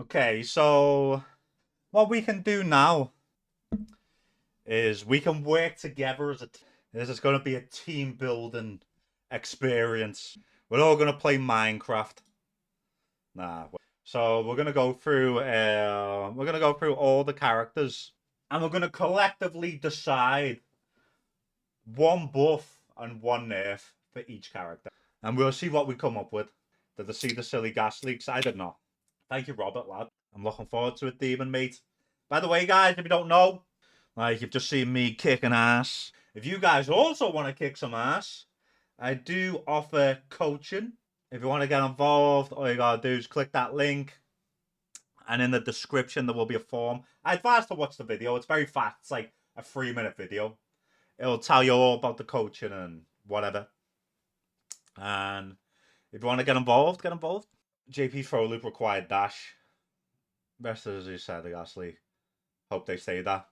Okay, so what we can do now is we can work together as a team. This is going to be a team building experience. We're all going to play Minecraft. Nah. So we're gonna go through all the characters, and we're gonna collectively decide one buff and one nerf for each character, and we'll see what we come up with. Did they see the silly gas leaks? I did not. Thank you, Robert, lad. I'm looking forward to it, Demon mate. By the way, guys, if you don't know, like you've just seen me kicking ass. If you guys also want to kick some ass, I do offer coaching. If you want to get involved, all you gotta do is click that link, and in the description there will be a form. I advise to watch the video. It's very fast. It's like a 3-minute video. It'll tell you all about the coaching and whatever. And if you want to get involved, get involved. JP throw loop required dash. Best as you said, the gas league. Hope they say that.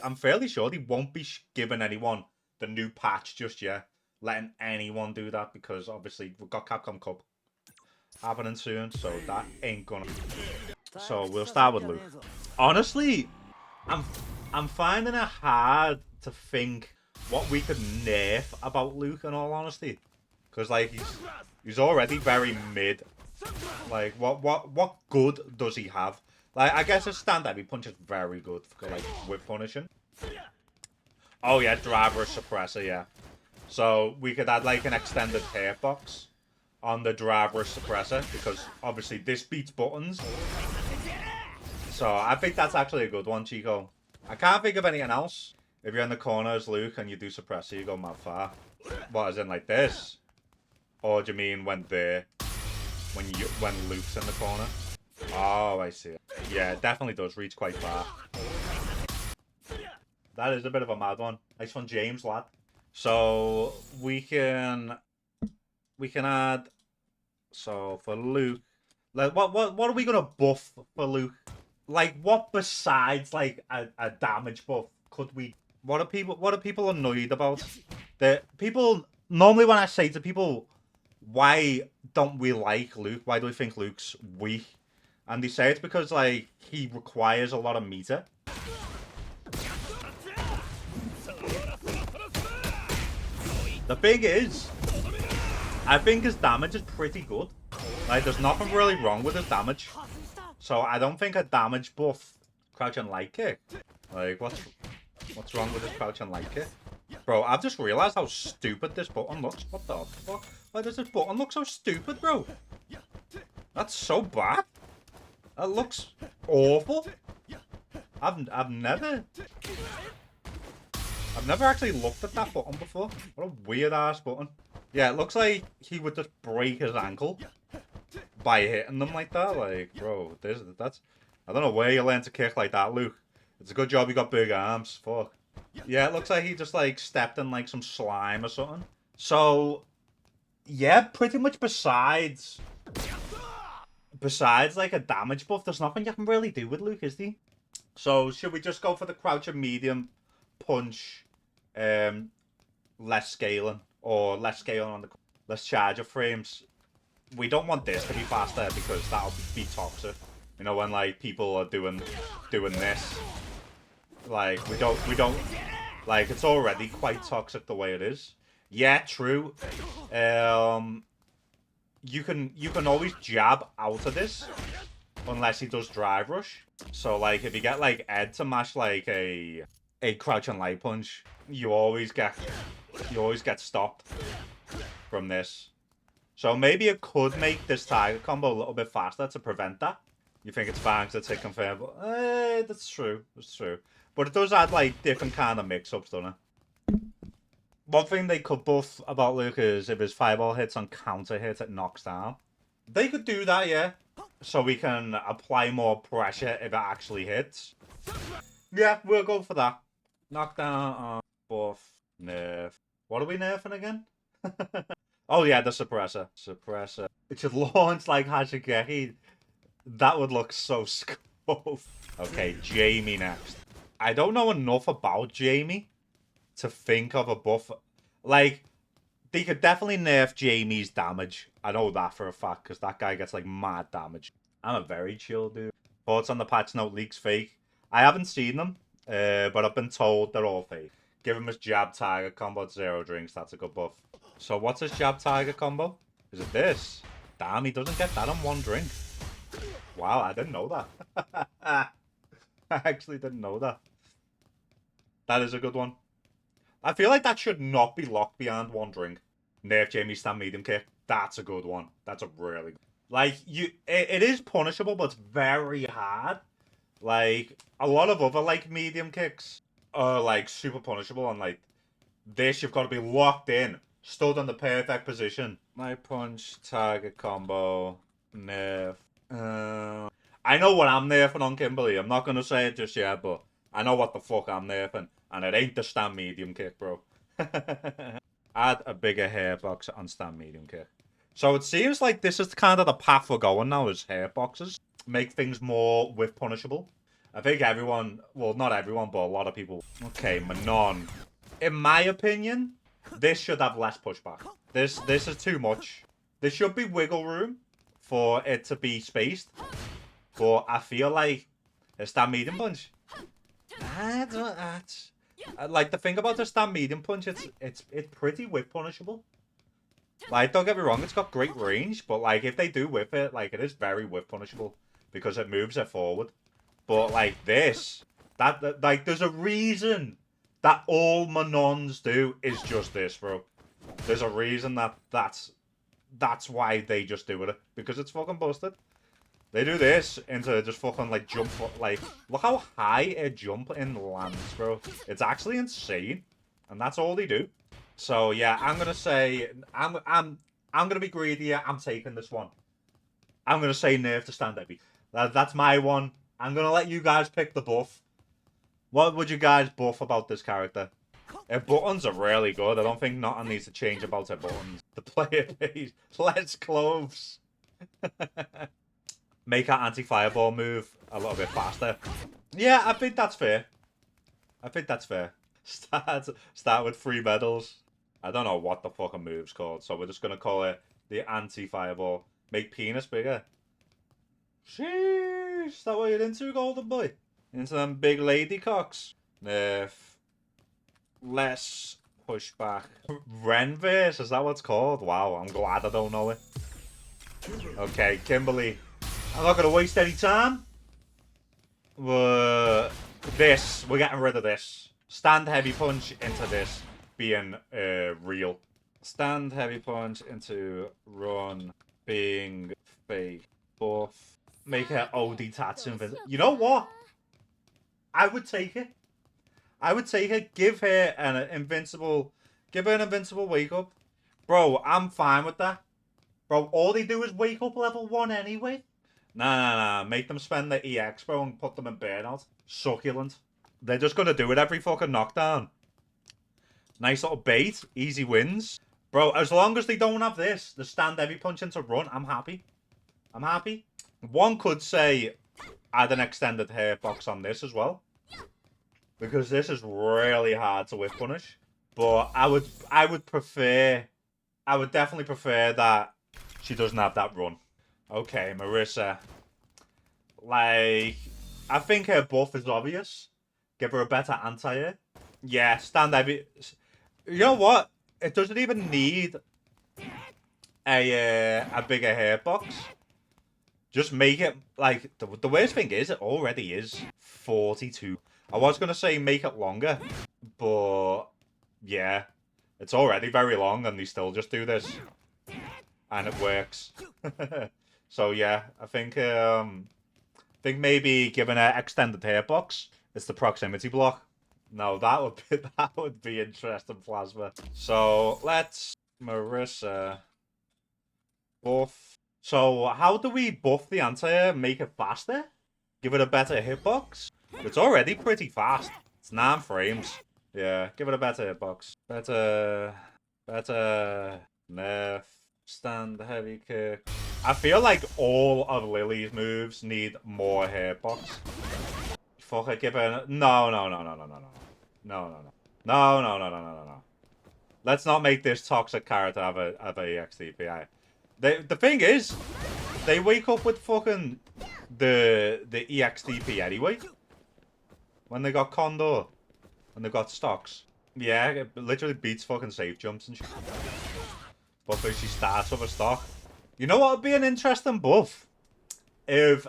I'm fairly sure they won't be giving anyone the new patch just yet, letting anyone do that, because obviously we've got Capcom Cup happening soon, so that ain't gonna. So we'll start with Luke. Honestly, I'm finding it hard to think what we could nerf about Luke, in all honesty, because like he's already very mid. Like what good does he have? Like I guess his stand-up punch is very good for like whip punishing. Oh yeah, driver suppressor, yeah. So we could add like an extended hitbox on the driver suppressor, because obviously this beats buttons. So I think that's actually a good one, Chico. I can't think of anything else. If you're in the corner as Luke and you do suppressor, you go mad far. What, as in like this? Or do you mean when Luke's in the corner? Oh, I see. Yeah, it definitely does reach quite far. That is a bit of a mad one. Nice one, James, lad. So we can add. So for Luke, like what are we gonna buff for Luke? Like what besides like a damage buff could we? What are people annoyed about? The people normally, when I say to people, why don't we like Luke? Why do we think Luke's weak? And they say it's because like he requires a lot of meter. The thing is, I think his damage is pretty good. Like, there's nothing really wrong with his damage. So I don't think a damage buff crouch and light kick. Like, what's wrong with his crouch and light kick? Bro, I've just realized how stupid this button looks. What the fuck? Why does this button look so stupid, bro? That's so bad. That looks awful. I've never actually looked at that button before. What a weird ass button. Yeah, it looks like he would just break his ankle by hitting them like that. Like, bro, that's. I don't know where you learned to kick like that, Luke. It's a good job you got big arms. Fuck. Yeah, it looks like he just like stepped in like some slime or something. So, yeah, pretty much besides like a damage buff, there's nothing you can really do with Luke, is there? So should we just go for the crouch and medium punch, less scaling, or less scaling on the less charger frames? We don't want this to be faster because that'll be toxic. You know, when like people are doing this, like we don't like, it's already quite toxic the way it is. Yeah, true. You can always jab out of this unless he does drive rush. So like if you get like Ed to mash like a crouch and light punch, you always get stopped from this. So maybe it could make this target combo a little bit faster to prevent that. You think it's fine because it's hit confirm, but that's true. That's true. But it does add like different kind of mix-ups, doesn't it? One thing they could buff about Luke is if his fireball hits on counter hit, it knocks down. They could do that, yeah. So we can apply more pressure if it actually hits. Yeah, we'll go for that. Knockdown on buff, nerf. What are we nerfing again? Oh yeah, the suppressor. Suppressor. It should launch like Hashigeki. That would look so scoped. Okay, Jamie next. I don't know enough about Jamie to think of a buff. Like, they could definitely nerf Jamie's damage. I know that for a fact, because that guy gets like mad damage. I'm a very chill dude. Thoughts on the patch note leaks fake? I haven't seen them, but I've been told they're all fake. Give him his jab tiger combo, 0 drinks. That's a good buff. So what's his jab tiger combo? Is it this? Damn, he doesn't get that on 1 drink. Wow, I didn't know that. I actually didn't know that. That is a good one. I feel like that should not be locked behind 1 drink. Nerf Jamie stand medium kick. That's a good one. That's a really good... Like, it is punishable, but it's very hard. Like, a lot of other, like, medium kicks are, like, super punishable. And, like, this, you've got to be locked in. Stood in the perfect position. My punch, target combo, nerf. I know what I'm nerfing on Kimberly. I'm not going to say it just yet, but I know what the fuck I'm nerfing. And it ain't the stand medium kick, bro. Add a bigger hair box on stand medium kick. So it seems like this is kind of the path we're going now, is hair boxes. Make things more whiff punishable. I think everyone, well, not everyone, but a lot of people. Okay, Manon. In my opinion, this should have less pushback. This is too much. There should be wiggle room for it to be spaced. But I feel like a stand medium punch. Like, the thing about the stand medium punch, it's pretty whiff punishable. Like, don't get me wrong, it's got great range, but like, if they do whiff it, like, it is very whiff punishable because it moves it forward. But like this, like, there's a reason that all Manons do is just this, bro. There's a reason that's why they just do it, because it's fucking busted. They do this into just fucking, like, jump, like, look how high a jump in lands, bro. It's actually insane, and that's all they do. So yeah, I'm gonna say I'm gonna be greedy. I'm taking this one. I'm gonna say nerf to stand heavy. That's my one. I'm gonna let you guys pick the buff. What would you guys buff about this character? Her buttons are really good. I don't think nothing needs to change about her buttons. The player base, less clothes. Make her anti-fireball move a little bit faster. Yeah, I think that's fair. I think that's fair. Start with 3 medals. I don't know what the fucking move's called, so we're just gonna call it the anti-fireball. Make penis bigger. Sheesh, is that what you're into, golden boy? Into them big lady cocks. Nerf. Less pushback. Renverse, is that what it's called? Wow, I'm glad I don't know it. Okay, Kimberly. I'm not gonna waste any time. We're getting rid of this. Stand heavy punch into this being real. Stand heavy punch into run being fake. Buff. Make her OD Tatsu invincible. You know what? I would take it. I would take it. Give her an invincible wake up. Bro, I'm fine with that. Bro, all they do is wake up level 1 anyway. Nah. Make them spend the EX, bro, and put them in burnout. Succulent. They're just gonna do it every fucking knockdown. Nice little bait. Easy wins. Bro, as long as they don't have this, the stand heavy punch into run, I'm happy. I'm happy. One could say add an extended hair box on this as well, because this is really hard to whiff punish. But I would definitely prefer that she doesn't have that run. Okay, Marisa. Like, I think her buff is obvious. Give her a better anti-air. Yeah, stand heavy. You know what? It doesn't even need a bigger hair box. Just make it, like, the worst thing is, it already is 42. I was going to say make it longer, but yeah, it's already very long and they still just do this. And it works. So yeah, I think maybe giving an extended hair box is the proximity block. No, that would be interesting, Plasma. So let's Marisa buff. So how do we buff the anti-air? Make it faster? Give it a better hitbox? It's already pretty fast. It's 9 frames. Yeah, give it a better hitbox. Better nerf. Stand heavy kick. I feel like all of Lily's moves need more hitbox. Fuck it, give it no. Let's not make this toxic character have a EX DPI. The thing is, they wake up with fucking the EXDP anyway. When they got Condor. When they got stocks. Yeah, it literally beats fucking safe jumps and shit. But if she starts with a stock. You know what would be an interesting buff? If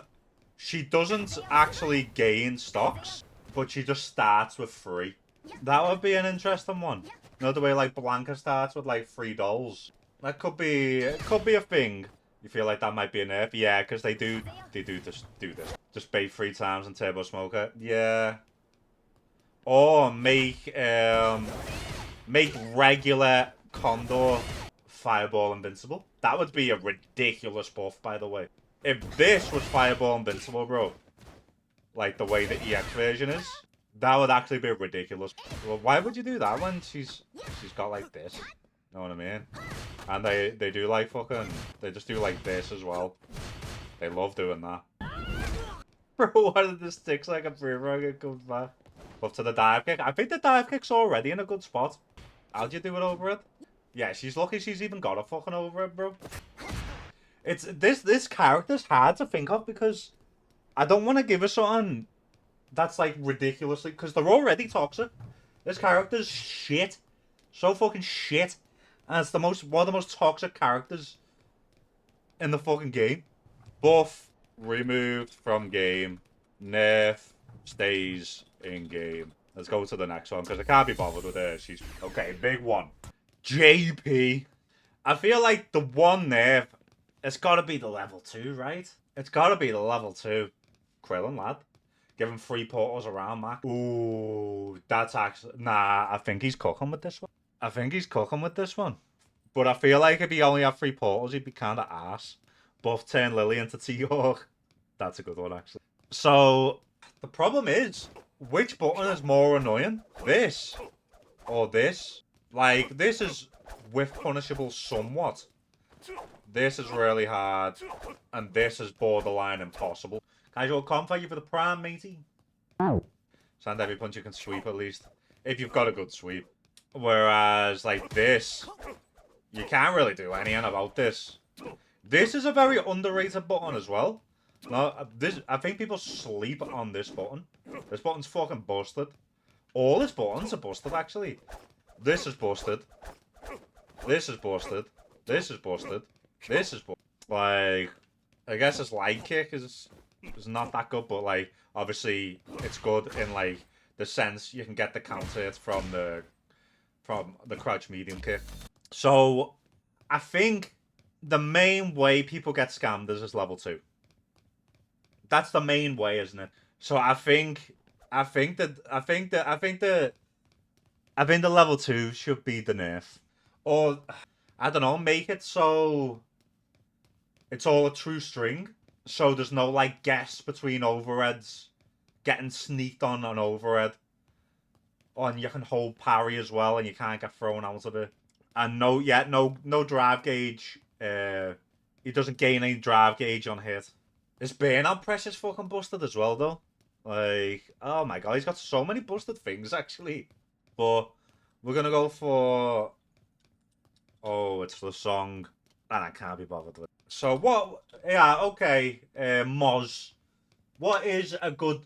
she doesn't actually gain stocks, but she just starts with 3. That would be an interesting one. You know the way like Blanka starts with like 3 dolls? That could be a thing. You feel like that might be a nerf? Yeah, because they do just do this. Just bait 3 times and turbo smoker. Yeah. Or make regular Condor Fireball invincible. That would be a ridiculous buff, by the way. If this was Fireball invincible, bro, like the way the EX version is, that would actually be ridiculous. Well, why would you do that when she's got like this? Know what I mean? And they do like fucking, they just do like this as well. They love doing that. Bro, one of the sticks like a boomerang and comes back. Up to the dive kick. I think the dive kick's already in a good spot. How'd you do it over it? Yeah, she's lucky she's even got a fucking over it, bro. It's this character's hard to think of because I don't want to give her something that's like ridiculously, because they're already toxic. This character's shit. So fucking shit. And it's one of the most toxic characters in the fucking game. Buff removed from game. Nerf stays in game. Let's go to the next one because I can't be bothered with her. She's okay. Big one. JP. I feel like the one nerf, it's got to be the level 2, right? It's got to be the level 2. Krillin, lad. Give him 3 portals around, Mac. Ooh, that's actually... Nah, I think he's cooking with this one. I think he's cooking with this one. But I feel like if he only had 3 portals, he'd be kind of ass. Buff turn Lily into T-Hawk. That's a good one, actually. So, the problem is, which button is more annoying? This or this? Like, this is whiff punishable somewhat. This is really hard. And this is borderline impossible. Casual comp, thank you for the prime, matey. Sand every punch you can sweep at least. If you've got a good sweep. Whereas, like this, you can't really do anything about this. This is a very underrated button as well. No, I think people sleep on this button. This button's fucking busted. All these buttons are busted, actually. This is busted. This is busted. This is busted. This is busted. Like, I guess this light kick is not that good, but like, obviously, it's good in like the sense you can get the counter hit from the crouch medium kick. So, I think the main way people get scammed is level 2. That's the main way, isn't it? So I think the level 2 should be the nerf. Or I don't know, make it so it's all a true string. So there's no like guess between overheads getting sneaked on an overhead. And you can hold parry as well and you can't get thrown out of it. And no drive gauge. He doesn't gain any drive gauge on hit. His burnout pressure's fucking busted as well, though. Like, oh my god, he's got so many busted things, actually. But we're gonna go for... Oh, it's the song. And I can't be bothered with it. So what... Yeah, okay, Moz. What is a good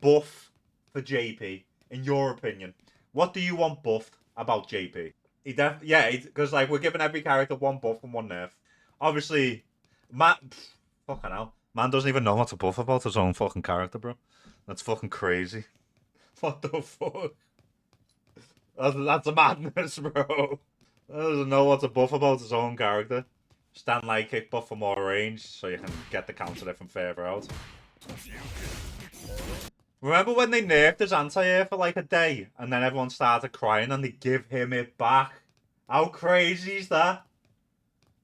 buff for JP, in your opinion? What do you want buffed about JP? Because like, we're giving every character one buff and one nerf. Obviously, fucking hell. Man doesn't even know what to buff about his own fucking character, bro. That's fucking crazy. What the fuck? That's a madness, bro. He doesn't know what to buff about his own character. Stand light kick buff for more range, so you can get the counter from further out. Remember when they nerfed his anti-air for like a day, and then everyone started crying and they give him it back? How crazy is that?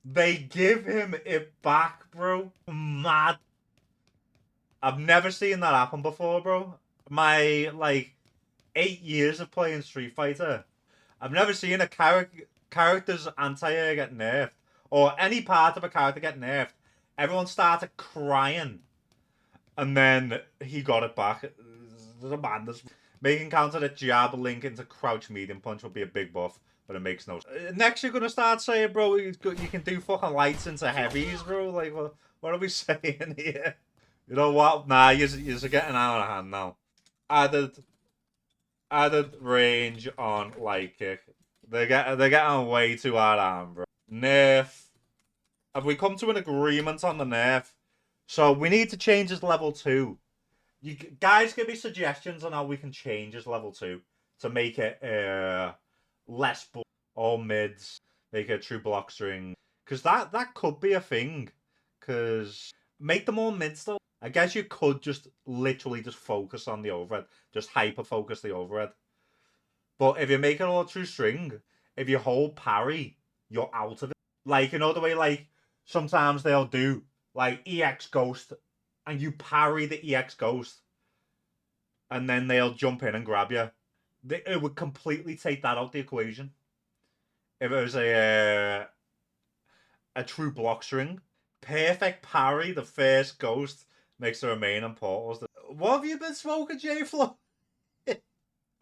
They give him it back, bro. Mad. I've never seen that happen before, bro. My, like, 8 years of playing Street Fighter, I've never seen a character's anti-air get nerfed. Or any part of a character get nerfed. Everyone started crying. And then he got it back. There's a madness. Making counter the jab link into crouch medium punch would be a big buff. But it makes no sense. Next you're going to start saying, bro, you can do fucking lights into heavies, bro. Like, what are we saying here? You know what? Nah, you're getting out of hand now. Added range on light kick. They're getting way too hard on, bro. Nerf. Have we come to an agreement on the nerf? So we need to change his level 2. You guys give me suggestions on how we can change his level 2 to make it less all mids, make it a true block string. Because that could be a thing. Because make them all mids though. I guess you could just literally just focus on the overhead. Just hyper focus the overhead. But if you make it all true string, if you hold parry, you're out of it. Like, you know the way, like, sometimes they'll do, like, EX Ghost, and you parry the EX Ghost, and then they'll jump in and grab you. It would completely take that out the equation. If it was a true block string. Perfect parry, the first Ghost, makes the remaining portals. What have you been smoking, J-Flo?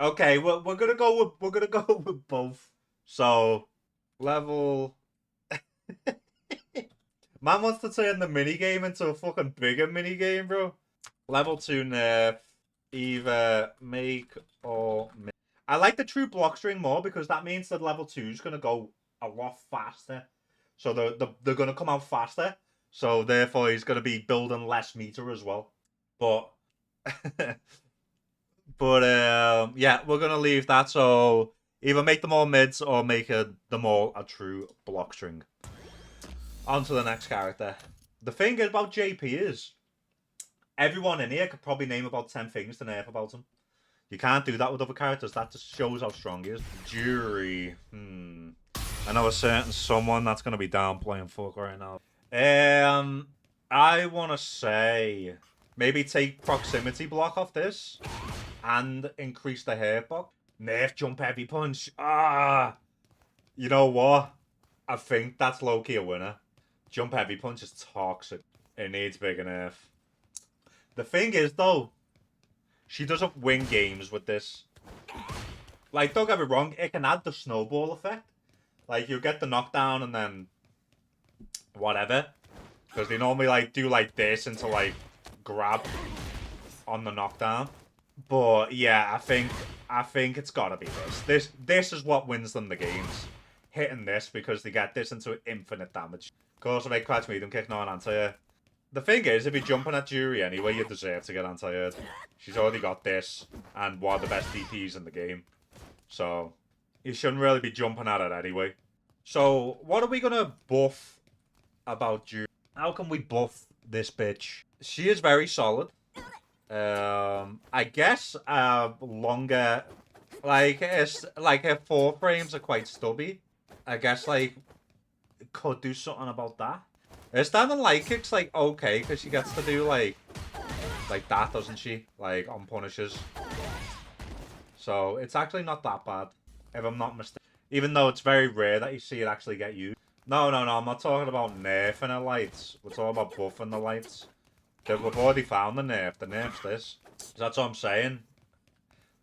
Okay, we're gonna go with both. So, level. Man wants to turn the mini game into a fucking bigger mini game, bro. Level 2 nerf, either make or miss. I like the true block string more because that means that level 2 is gonna go a lot faster. So they're gonna come out faster. So therefore he's gonna be building less meter as well. But yeah, we're gonna leave that. So either make them all mids or make them all a true block string. On to the next character. The thing about JP is, everyone in here could probably name about 10 things to nerf about him. You can't do that with other characters. That just shows how strong he is. Juri. I know a certain someone that's gonna be downplaying fuck right now. I wanna say maybe take proximity block off this and increase the hitbox. Nerf jump heavy punch. You know what? I think that's low-key a winner. Jump heavy punch is toxic. It needs bigger nerf. The thing is though, she doesn't win games with this. Like, don't get me wrong, it can add the snowball effect. Like, you get the knockdown and then whatever. Because they normally like do like this into like grab on the knockdown. But yeah, I think it's gotta be this. This is what wins them the games. Hitting this because they get this into infinite damage. Of course, I make crouch medium kick, no an anti-air. The thing is, if you're jumping at Juri anyway, you deserve to get anti-aired. She's already got this, and one of the best DPs in the game. So, you shouldn't really be jumping at it anyway. So, what are we gonna buff about Juri? How can we buff this bitch? She is very solid. I guess longer, like her 4 frames are quite stubby. I guess like could do something about that. Her standing light kick's like okay because she gets to do like that, doesn't she? Like on punishes. So it's actually not that bad, if I'm not mistaken. Even though it's very rare that you see it actually get used. No, I'm not talking about nerfing her lights. We're talking about buffing the lights. We've already found the nerf. The nerf's this. That's what I'm saying.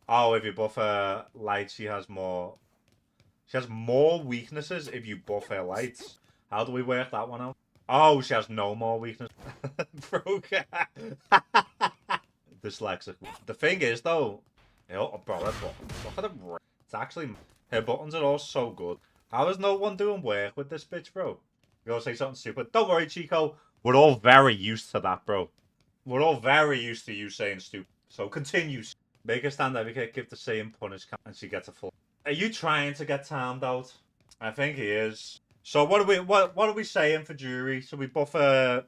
Oh, if you buff her lights, she has more weaknesses if you buff her lights. How do we work that one out? Oh, she has no more weakness. Dyslexic. The thing is, though, bro, look at the. It's actually her buttons are all so good. How is no one doing work with this bitch, bro? You gonna say something stupid? Don't worry, Chico. We're all very used to that, bro. We're all very used to you saying stupid. So continue. Make her stand every kick, give the same punish, and she gets a full. Are you trying to get timed out? I think he is. So what are we saying for Juri? So we buff her.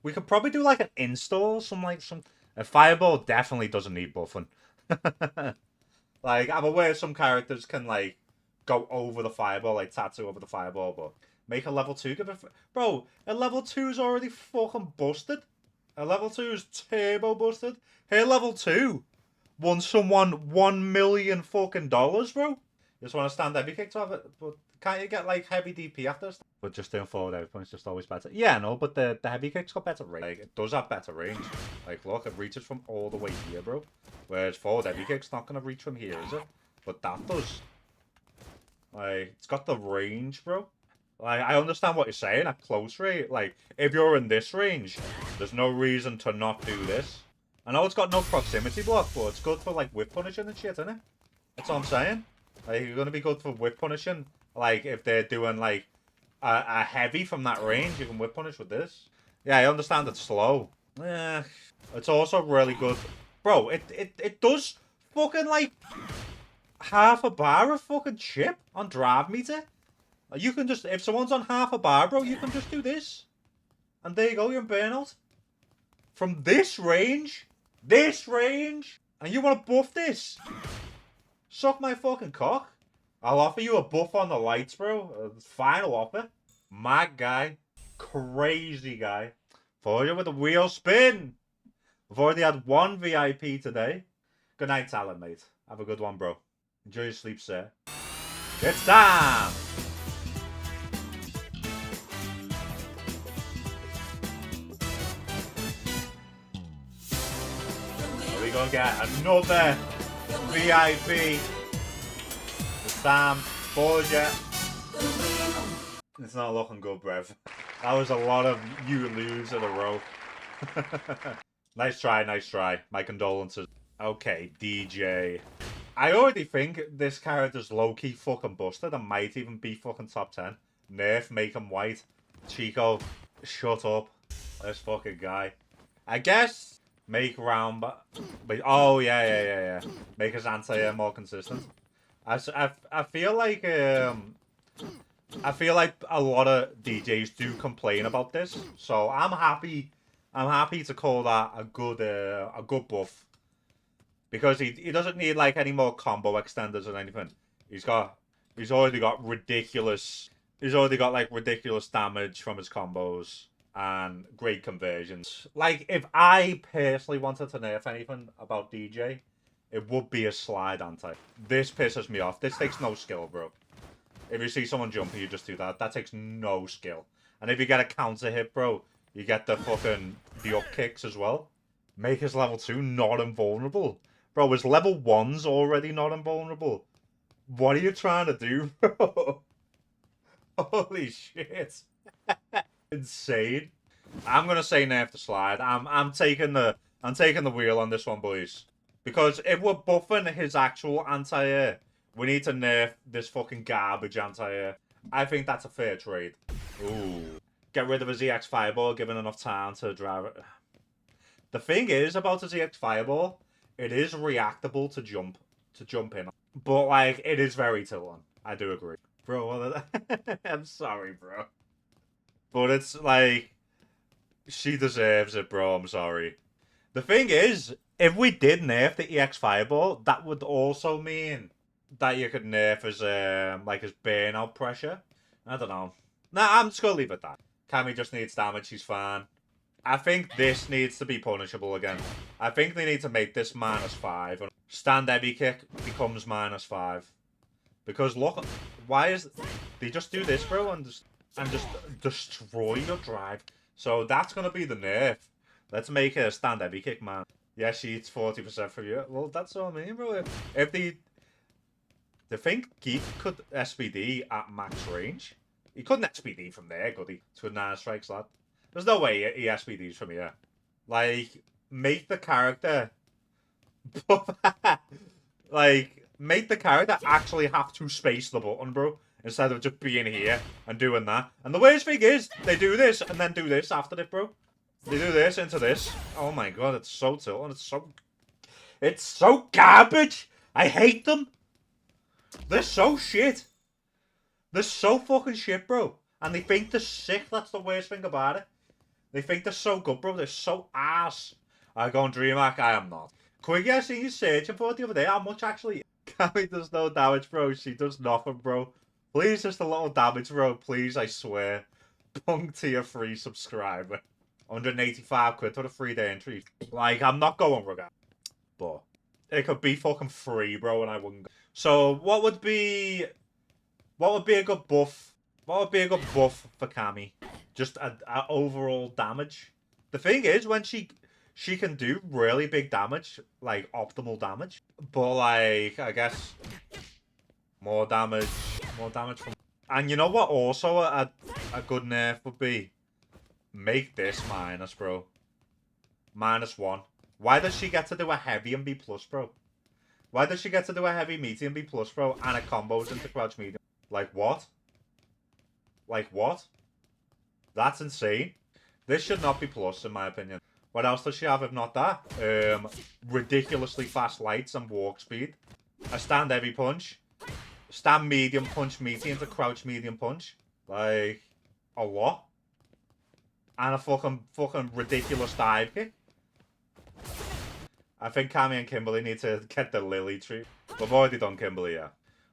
We could probably do like an install, a fireball definitely doesn't need buffing. Like I'm aware some characters can like go over the fireball, like tattoo over the fireball, but make a level 2 give it. Bro, a level 2 is already fucking busted. A level 2 is turbo busted. Hey, level 2 won someone $1 million fucking dollars, bro. You just want to stand heavy kick to have it, but can't you get like heavy DP after this? But just doing forward out points just always better. Yeah, no, but the heavy kick's got better range. Like, it does have better range. Like, look, it reaches from all the way here, bro. Whereas forward heavy kick's not gonna reach from here, is it? But that does. Like, it's got the range, bro. Like, I understand what you're saying at close range. Like, if you're in this range, there's no reason to not do this. I know it's got no proximity block, but it's good for, like, whip punishing and shit, isn't it? That's what I'm saying. Like, you're gonna be good for whip punishing. Like, if they're doing, like, a heavy from that range, you can whip punish with this. Yeah, I understand it's slow. Yeah, it's also really good. Bro, it does fucking, like, half a bar of fucking chip on drive meter. You can just, if someone's on half a bar, bro, you can just do this. And there you go, you're in burnout. From this range, and you want to buff this? Suck my fucking cock. I'll offer you a buff on the lights, bro. Final offer. Mad guy. Crazy guy. For you with a wheel spin. We've already had one VIP today. Good night, Talon, mate. Have a good one, bro. Enjoy your sleep, sir. It's time! We're gonna get another VIP. It's time for you. It's not looking good, bruv. That was a lot of you lose in a row. Nice try, nice try. My condolences. Okay, Dee Jay. I already think this character's low-key fucking busted and might even be fucking top 10. Nerf, make him white. Chico, shut up. This fucking guy. I guess make round, but oh yeah. Make his anti-air more consistent. I feel like I feel like a lot of DJs do complain about this, so I'm happy to call that a good buff, because he doesn't need like any more combo extenders or anything. He's already got ridiculous damage from his combos and great conversions. Like, if I personally wanted to nerf anything about Dee Jay, it would be a slide anti. This pisses me off. This takes no skill, bro. If you see someone jumping, you just do that. That takes no skill. And if you get a counter hit, bro, you get the up kicks as well. Make his level 2 not invulnerable. Bro, his level 1's already not invulnerable. What are you trying to do, bro? Holy shit. Insane. I'm gonna say nerf the slide. I'm taking the wheel on this one, boys. Because if we're buffing his actual anti-air, we need to nerf this fucking garbage anti-air. I think that's a fair trade. Ooh. Get rid of his EX Fireball, given enough time to drive it. The thing is about his EX Fireball, it is reactable to jump in. But, like, it is very tilting. I do agree. Bro, I'm sorry, bro. But it's like, she deserves it, bro. I'm sorry. The thing is, if we did nerf the EX Fireball, that would also mean that you could nerf his like his burnout pressure. I don't know. Nah, I'm just gonna leave it at that. Cammy just needs damage. He's fine. I think this needs to be punishable again. I think they need to make this -5. And stand heavy kick becomes -5. Because look, why is they just do this, bro, and just destroy your drive? So that's gonna be the nerf. Let's make a stand heavy kick, man. Yeah, she eats 40% from you. Well, that's what I mean, bro. If they think Geek could SPD at max range, he couldn't SPD from there, could he? To a 9 strikes, lad. There's no way he SPDs from here. Like, make the character like, make the character actually have to space the button, bro, instead of just being here and doing that. And the worst thing is, they do this and then do this after it, bro. They do this into this. Oh my god, it's so tilting. It's so garbage. I hate them. They're so shit. They're so fucking shit, bro. And they think they're sick. That's the worst thing about it. They think they're so good, bro. They're so ass. I go on DreamHack. I am not. Quiggy, I seen you searching for it the other day. How much actually? Cammy does no damage, bro. She does nothing, bro. Please, just a little damage, bro. Please, I swear. Punk to your free subscriber. 185 quid for a 3-day entry. Like, I'm not going regard. But it could be fucking free, bro, and I wouldn't go. So, what would be a good buff? What would be a good buff for Cammy? Just a overall damage. The thing is, when she can do really big damage, like optimal damage, but like, I guess more damage from And you know what also a good nerf would be? Make this minus, bro. -1. Why does she get to do a heavy and B+, bro? Why does she get to do a heavy medium B+, bro, and it combos into crouch medium? Like what? Like what? That's insane. This should not be plus, in my opinion. What else does she have if not that? Ridiculously fast lights and walk speed. A stand heavy punch. Stand medium punch medium to crouch medium punch. Like, a what? And a fucking ridiculous dive kick. I think Cammy and Kimberly need to get the Lily tree. We've already done Kimberly, yeah.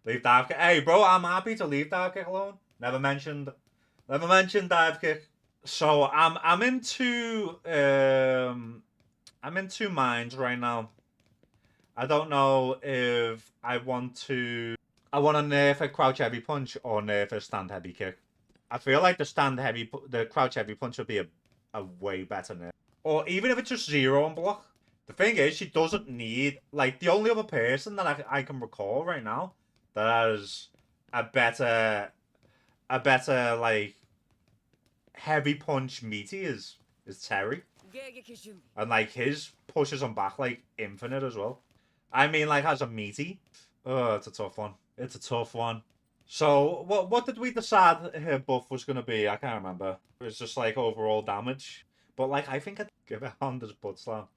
Leave dive kick. Hey, bro, I'm happy to leave dive kick alone. Never mentioned dive kick. So I'm in two minds right now. I don't know if I want to nerf a crouch heavy punch or nerf a stand heavy kick. I feel like the crouch heavy punch would be a way better nerf. Or even if it's just 0 on block. The thing is, she doesn't need, like, the only other person that I can recall right now that has a better like heavy punch meaty is Terry. And like his pushes on back like infinite as well. I mean, like, has a meaty. Oh, it's a tough one. It's a tough one. So what did we decide her buff was gonna be? I can't remember. It was just like overall damage. But like I think I'd give it Honda's butt slam.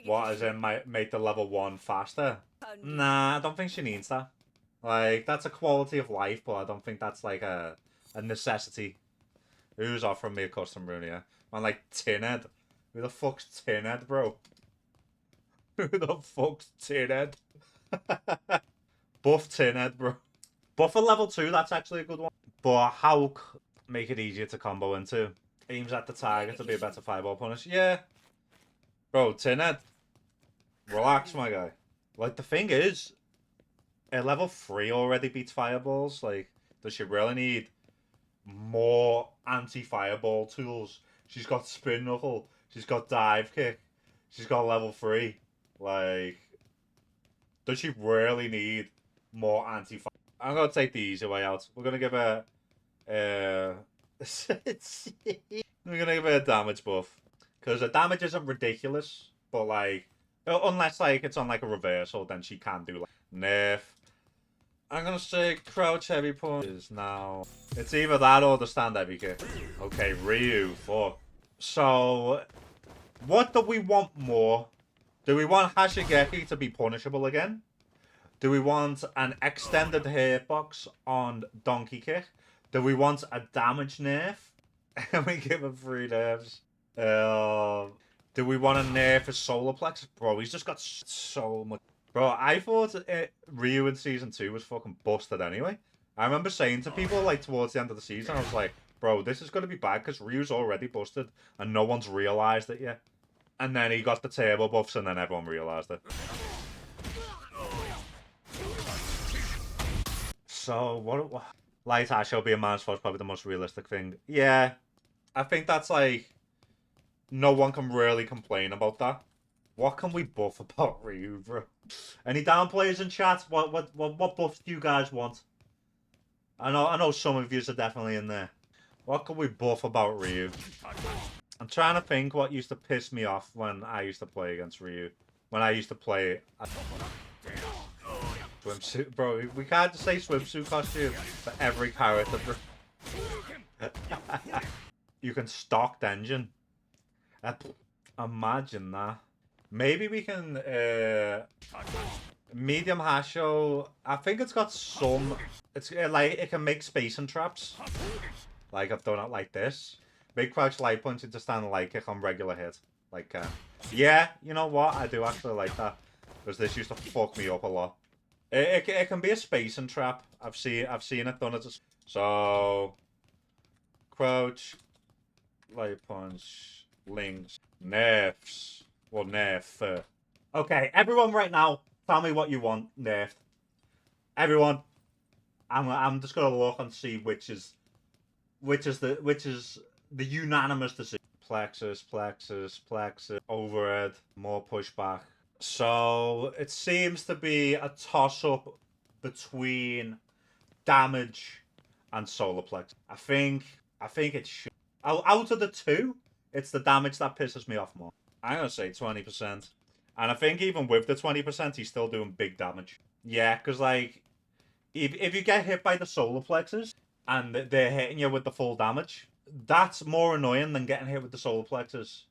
What, as in make the level 1 faster? Nah, I don't think she needs that. Like, that's a quality of life, but I don't think that's like a necessity. Who's offering me a custom rune here? Man, like Tinhead. Who the fuck's Tinhead, bro? Who the fuck's Tinhead? Buff Tinhead, bro. Buff for level 2, that's actually a good one. But how make it easier to combo into? Aims at the target to be a better fireball punish. Yeah. Bro, Tinhead. Relax, my guy. Like, the thing is, at level 3 already beats fireballs. Like, does she really need more anti-fireball tools? She's got spin knuckle. She's got dive kick. She's got level 3. Like, does she really need more anti-fire? I'm gonna take the easy way out. We're gonna give her we're gonna give her a damage buff. Because the damage isn't ridiculous, but like, unless like it's on like a reversal, then she can do like nerf. I'm gonna say crouch heavy punch is now. It's either that or the stand heavy kick. Okay, Ryu, fuck. So, what do we want more? Do we want Hashigeki to be punishable again? Do we want an extended hitbox on Donkey Kick? Do we want a damage nerf? And we give him 3 nerfs. Do we want to nerf his solar plex? Bro, he's just got so much. Bro, I thought Ryu in season 2 was fucking busted anyway. I remember saying to people like towards the end of the season, I was like, bro, this is going to be bad because Ryu's already busted and no one's realised it yet. And then he got the turbo buffs and then everyone realised it. So, what Light Ash will be a man's force, probably the most realistic thing. Yeah, I think that's like, no one can really complain about that. What can we buff about Ryu, bro? Any down players in chat? What buffs do you guys want? I know some of you are definitely in there. What can we buff about Ryu? I'm trying to think what used to piss me off when I used to play against Ryu. When I used to play swimsuit, bro. We can't just say swimsuit costume for every character, bro. You can stock the engine. Imagine that. Maybe we can medium Hasho. I think it's got some. It's like it can make space and traps. Like I've done it like this. Make crouch light punch into stand light kick on regular hit. Like yeah, you know what? I do actually like that because this used to fuck me up a lot. It can be a space and trap. I've seen it done as a... So crouch light punch links nerfs. Well, nerf. Okay, everyone, right now, tell me what you want nerfed. Everyone, I'm just gonna look and see which is the unanimous decision. Plexus, overhead, more pushback. So it seems to be a toss up between damage and solar plexus. I think it should. Out of the two, it's the damage that pisses me off more. I'm gonna say 20%. And I think even with the 20%, he's still doing big damage. Yeah, because like, if you get hit by the solar plexus and they're hitting you with the full damage, that's more annoying than getting hit with the solar plexus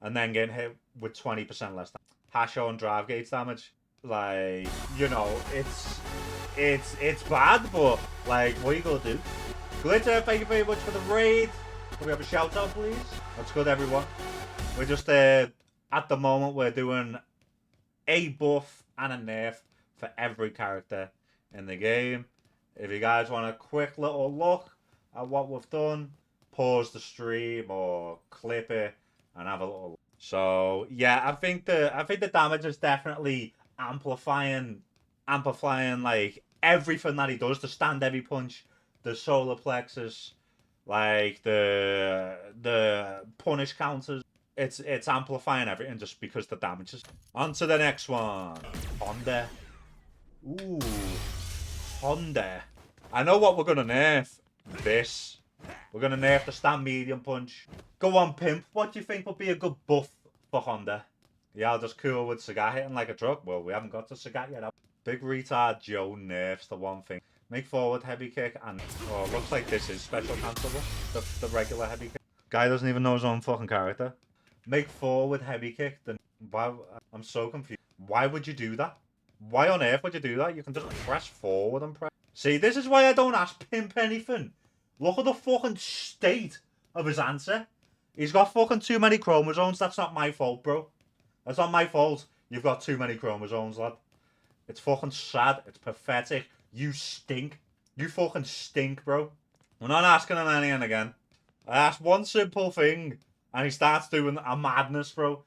and then getting hit with 20% less damage. Hasho and drive gates damage. Like, you know, it's bad, but like, what are you gonna do? Glitter, thank you very much for the raid. Can we have a shout out, please? That's good, everyone. We're just at the moment we're doing a buff and a nerf for every character in the game. If you guys want a quick little look at what we've done, pause the stream or clip it and have a little look. So yeah, I think the damage is definitely amplifying like everything that he does. The stand heavy punch, the solar plexus, like the punish counters. It's amplifying everything just because the damage is. On to the next one. Honda. Ooh. Honda. I know what we're gonna nerf. This. We're gonna nerf the stand medium punch. Go on, Pimp. What do you think would be a good buff for Honda? Yeah, I'll just cool with Sagat hitting like a truck. Well, we haven't got to Sagat yet. Big retard Joe nerfs the one thing. Make forward heavy kick and oh, looks like this is special cancelable. The regular heavy kick. Guy doesn't even know his own fucking character. Make forward heavy kick. Then why? I'm so confused. Why would you do that? Why on earth would you do that? You can just press forward and press. See, this is why I don't ask Pimp anything. Look at the fucking state of his answer. He's got fucking too many chromosomes. That's not my fault, bro. That's not my fault. You've got too many chromosomes, lad. It's fucking sad. It's pathetic. You stink. You fucking stink, bro. We're not asking him anything again. I asked one simple thing, and he starts doing a madness, bro.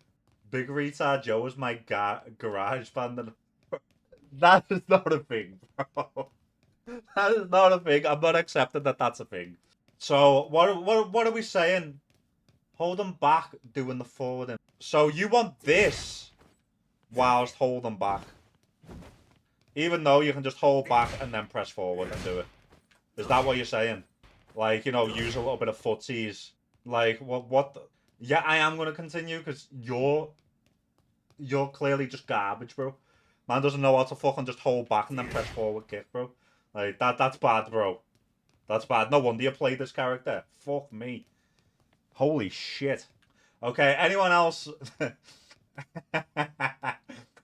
Big retard Joe is my garage band. And that is not a thing, bro. That is not a thing. I'm not accepting that that's a thing. So, what are we saying? Hold him back, doing the forward. So, you want this whilst holding back. Even though you can just hold back and then press forward and do it. Is that what you're saying? Like, you know, use a little bit of footsies. Like, what the... Yeah, I am going to continue because you're clearly just garbage, bro. Man doesn't know how to fucking just hold back and then press forward kick, bro. Like, that's bad, bro. That's bad. No wonder you play this character. Fuck me. Holy shit. Okay, anyone else?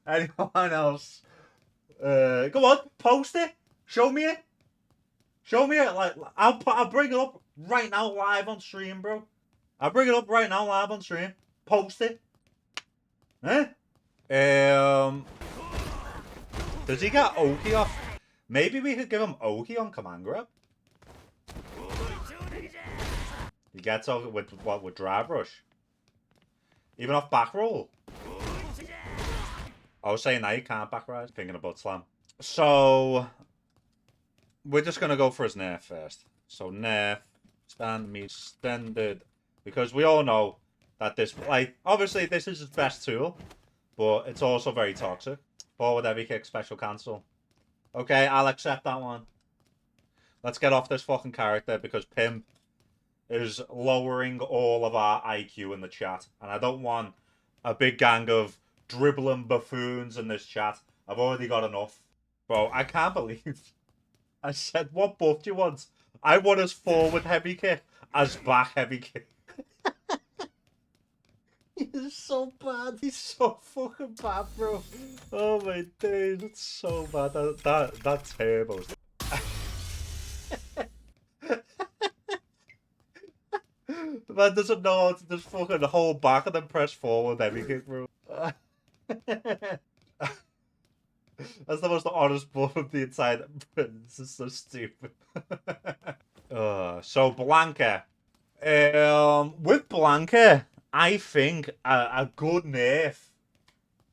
Anyone else? Go on, post it. Show me it. Show me it. Like, I'll bring it up right now live on stream, bro. I'll bring it up right now live on stream. Post it. Eh? Does he get Oki off? Maybe we could give him Oki on command grab. He gets Oki with what? With drive rush. Even off back roll. I was saying now you can't back rise. Thinking about slam. So we're just gonna go for his nerf first. So nerf, stand me extended, because we all know that this, like, obviously this is his best tool, but it's also very toxic. Forward heavy kick, special cancel. Okay, I'll accept that one. Let's get off this fucking character because Pimp is lowering all of our IQ in the chat, and I don't want a big gang of dribbling buffoons in this chat. I've already got enough. Bro, I can't believe I said, what buff do you want? I want his forward heavy kick as back heavy kick. He's so bad. He's so fucking bad, bro. Oh my days, it's so bad. That's terrible. Man doesn't know how to just fucking hold back and then press forward heavy kick, bro. That's the most honest buff of the entire... This is so stupid. So Blanka. With Blanka, I think a good nerf.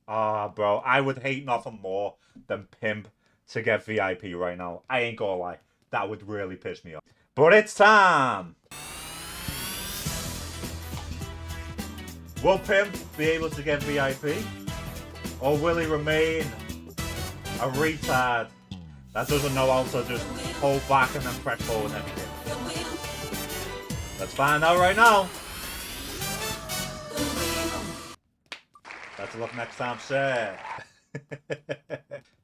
Bro, I would hate nothing more than Pimp to get VIP right now. I ain't gonna lie. That would really piss me off. But it's time! Will Pimp be able to get VIP? Or will he remain a retard? That doesn't know how to just hold back and then press forward and everything. Let's find out right now. Better luck next time, sir.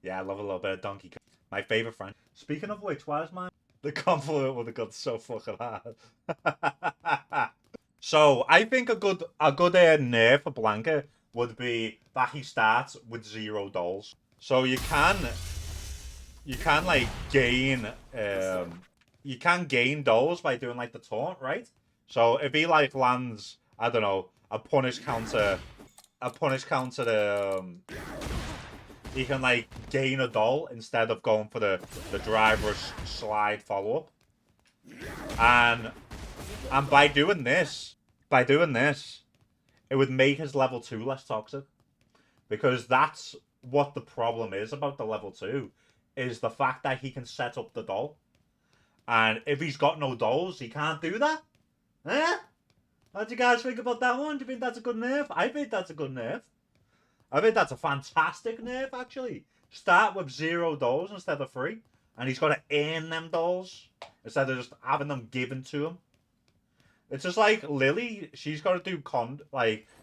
Yeah, I love a little bit of Donkey Kong. My favourite friend. Speaking of which, why is the compliment would have got so fucking hard? So I think a good nerf for Blanka would be that he starts with 0 dolls. So you can like gain you can gain dolls by doing like the taunt, right? So if he like lands, I don't know, a punish counter, he can like gain a doll instead of going for the driver's slide follow up. And by doing this, it would make his level 2 less toxic. Because that's what the problem is about the level 2, is the fact that he can set up the doll. And if he's got no dolls, he can't do that. Eh? What do you guys think about that one? Do you think that's a good nerf? I think that's a good nerf. I think that's a fantastic nerf, actually. Start with 0 dolls instead of 3. And he's got to earn them dolls instead of just having them given to him. It's just like Lily, she's got to do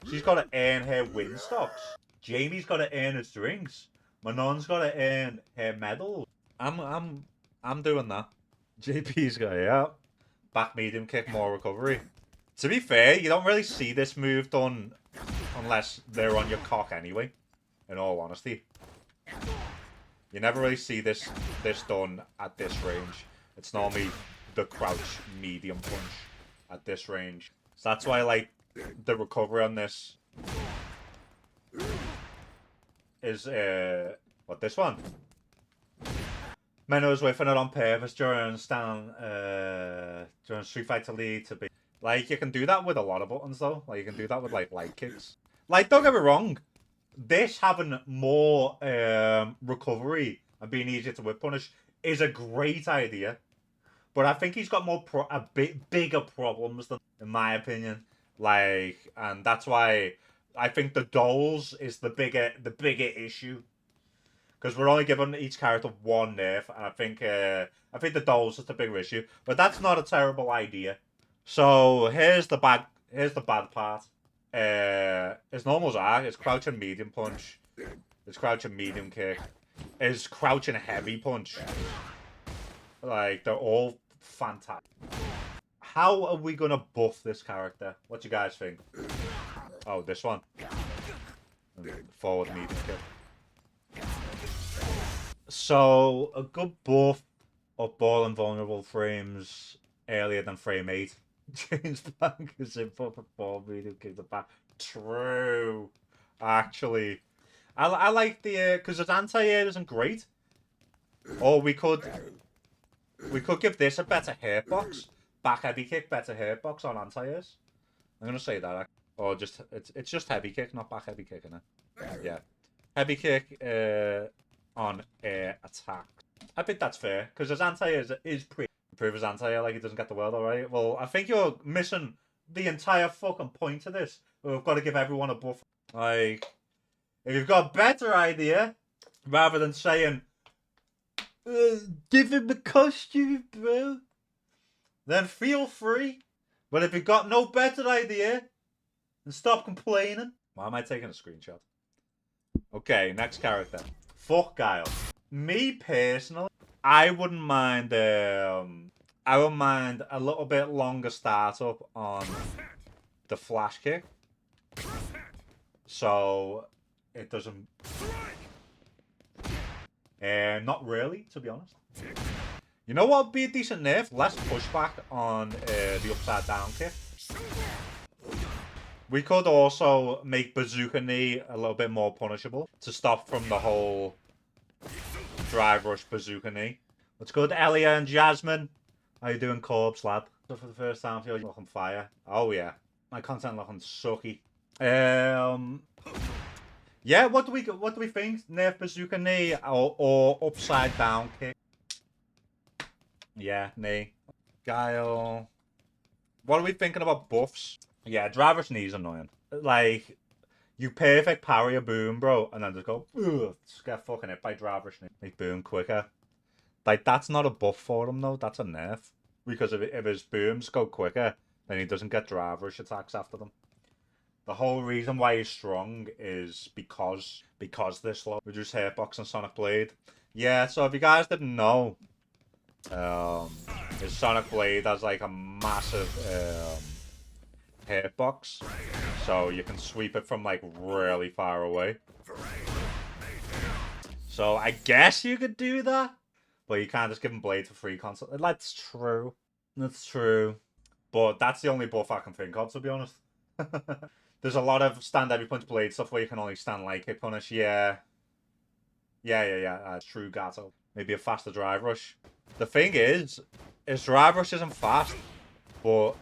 she's got to earn her win stocks. Jamie's got to earn his drinks. Manon's got to earn her medals. I'm doing that. JP's got, yeah. Back medium kick, more recovery. To be fair, you don't really see this move done unless they're on your cock anyway, in all honesty. You never really see this done at this range. It's normally the crouch medium punch at this range. So that's why I like the recovery on this is what, this one? Manon was whiffing it on purpose during Street Fighter League to be like, you can do that with a lot of buttons though. Like you can do that with like light kicks. Like, don't get me wrong, this having more recovery and being easier to whip punish is a great idea. But I think he's got a bit bigger problems than, in my opinion. Like, and that's why I think the dolls is the bigger issue. Because we're only giving each character 1 nerf, and I think the dolls is the bigger issue. But that's not a terrible idea. So here's the bad part. His normals are his crouching medium punch, his crouching medium kick, his crouching heavy punch. Like, they're all fantastic. How are we gonna buff this character? What do you guys think? Oh, this one. Forward medium kick. So, a good buff of ball and vulnerable frames earlier than frame 8. Change the Blanka's input for ball medium kick the back. True. Actually. I like the, because his anti-air isn't great. Or we could give this a better hitbox. Back heavy kick, better hitbox on anti-airs. I'm going to say that. Or just, it's just heavy kick, not back heavy kick, innit? Yeah. Heavy kick on air attack. I think that's fair, because his anti-air is pretty. Improve his anti-air like he doesn't get the world alright. Well, I think you're missing the entire fucking point of this. We've got to give everyone a buff. Like, if you've got a better idea, rather than saying, give him the costume, bro, then feel free. But if you've got no better idea, then stop complaining. Why am I taking a screenshot? Okay, next character. Fuck Guile. Me personally, I wouldn't mind a little bit longer startup on the flash kick. So it doesn't not really, to be honest. You know what would be a decent nerf? Less pushback on the upside down kick. We could also make Bazooka Knee a little bit more punishable to stop from the whole drive rush Bazooka Knee. Let's go to Elia and Jasmine. How you doing, Corbs, lad? So for the first time, I feel like looking fire. Oh yeah, my content looking sucky. Yeah, what do we think? Nerf Bazooka Knee or upside down kick? Yeah, knee. Guile. What are we thinking about buffs? Yeah, driver's knee is annoying. Like, you perfect parry a boom, bro, and then just go, ugh, just get fucking hit by driver's knee. Make boom quicker. Like, that's not a buff for him, though. That's a nerf. Because if his booms go quicker, then he doesn't get drive rush attacks after them. The whole reason why he's strong is because they're slow. Reduce hitbox and Sonic Blade. Yeah, so if you guys didn't know, his Sonic Blade has like a massive hitbox. So you can sweep it from like really far away. So I guess you could do that. But you can't just give him Blade for free console. That's true. That's true. But that's the only buff I can think of, to be honest. There's a lot of stand every punch blade stuff where you can only stand like hit punish. Yeah. True Gato. Maybe a faster drive rush. The thing is, his drive rush isn't fast, but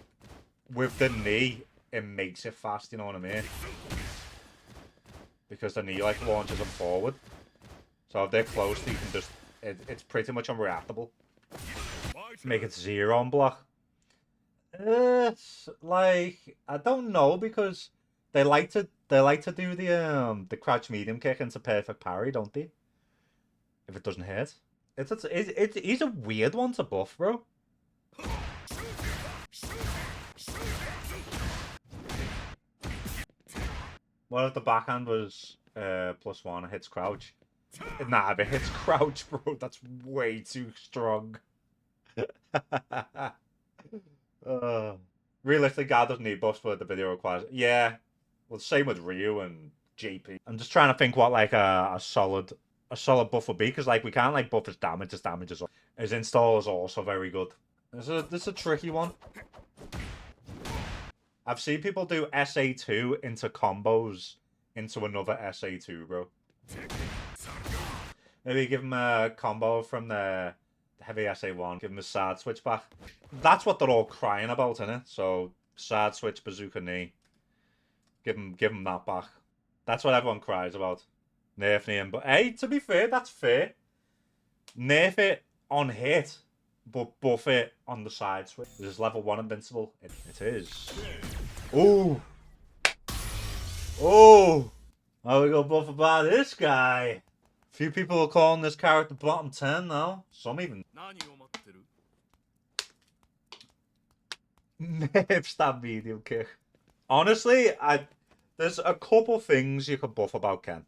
with the knee, it makes it fast, you know what I mean? Because the knee like launches him forward. So if they're close, you can just it's pretty much unreactable. Make it 0 on block. It's like I don't know because they like to do the crouch medium kick into perfect parry, don't they? If it doesn't hit, he's a weird one to buff, bro. What if the backhand was +1? It hits crouch. Nah, if it hits crouch, bro, that's way too strong. Realistically, God doesn't need buffs, but the video requires. Yeah, well, same with Ryu and JP. I'm just trying to think what like a solid buff would be because like we can't like buff his damage. His damage is his install is also very good. This is a tricky one. I've seen people do SA2 into combos into another SA2, bro. Maybe give him a combo from the heavy SA1. Give him a side switch back. That's what they're all crying about, innit? So side switch bazooka knee. Give him that back. That's what everyone cries about. Nerf him, but hey, to be fair, that's fair. Nerf it on hit, but buff it on the side switch. This is level 1 invincible. It is. Ooh. Oh. How we gonna buff about this guy? Few people are calling this character bottom 10 now. Some even. Nerf stab medium kick. Honestly, there's a couple things you could buff about Ken.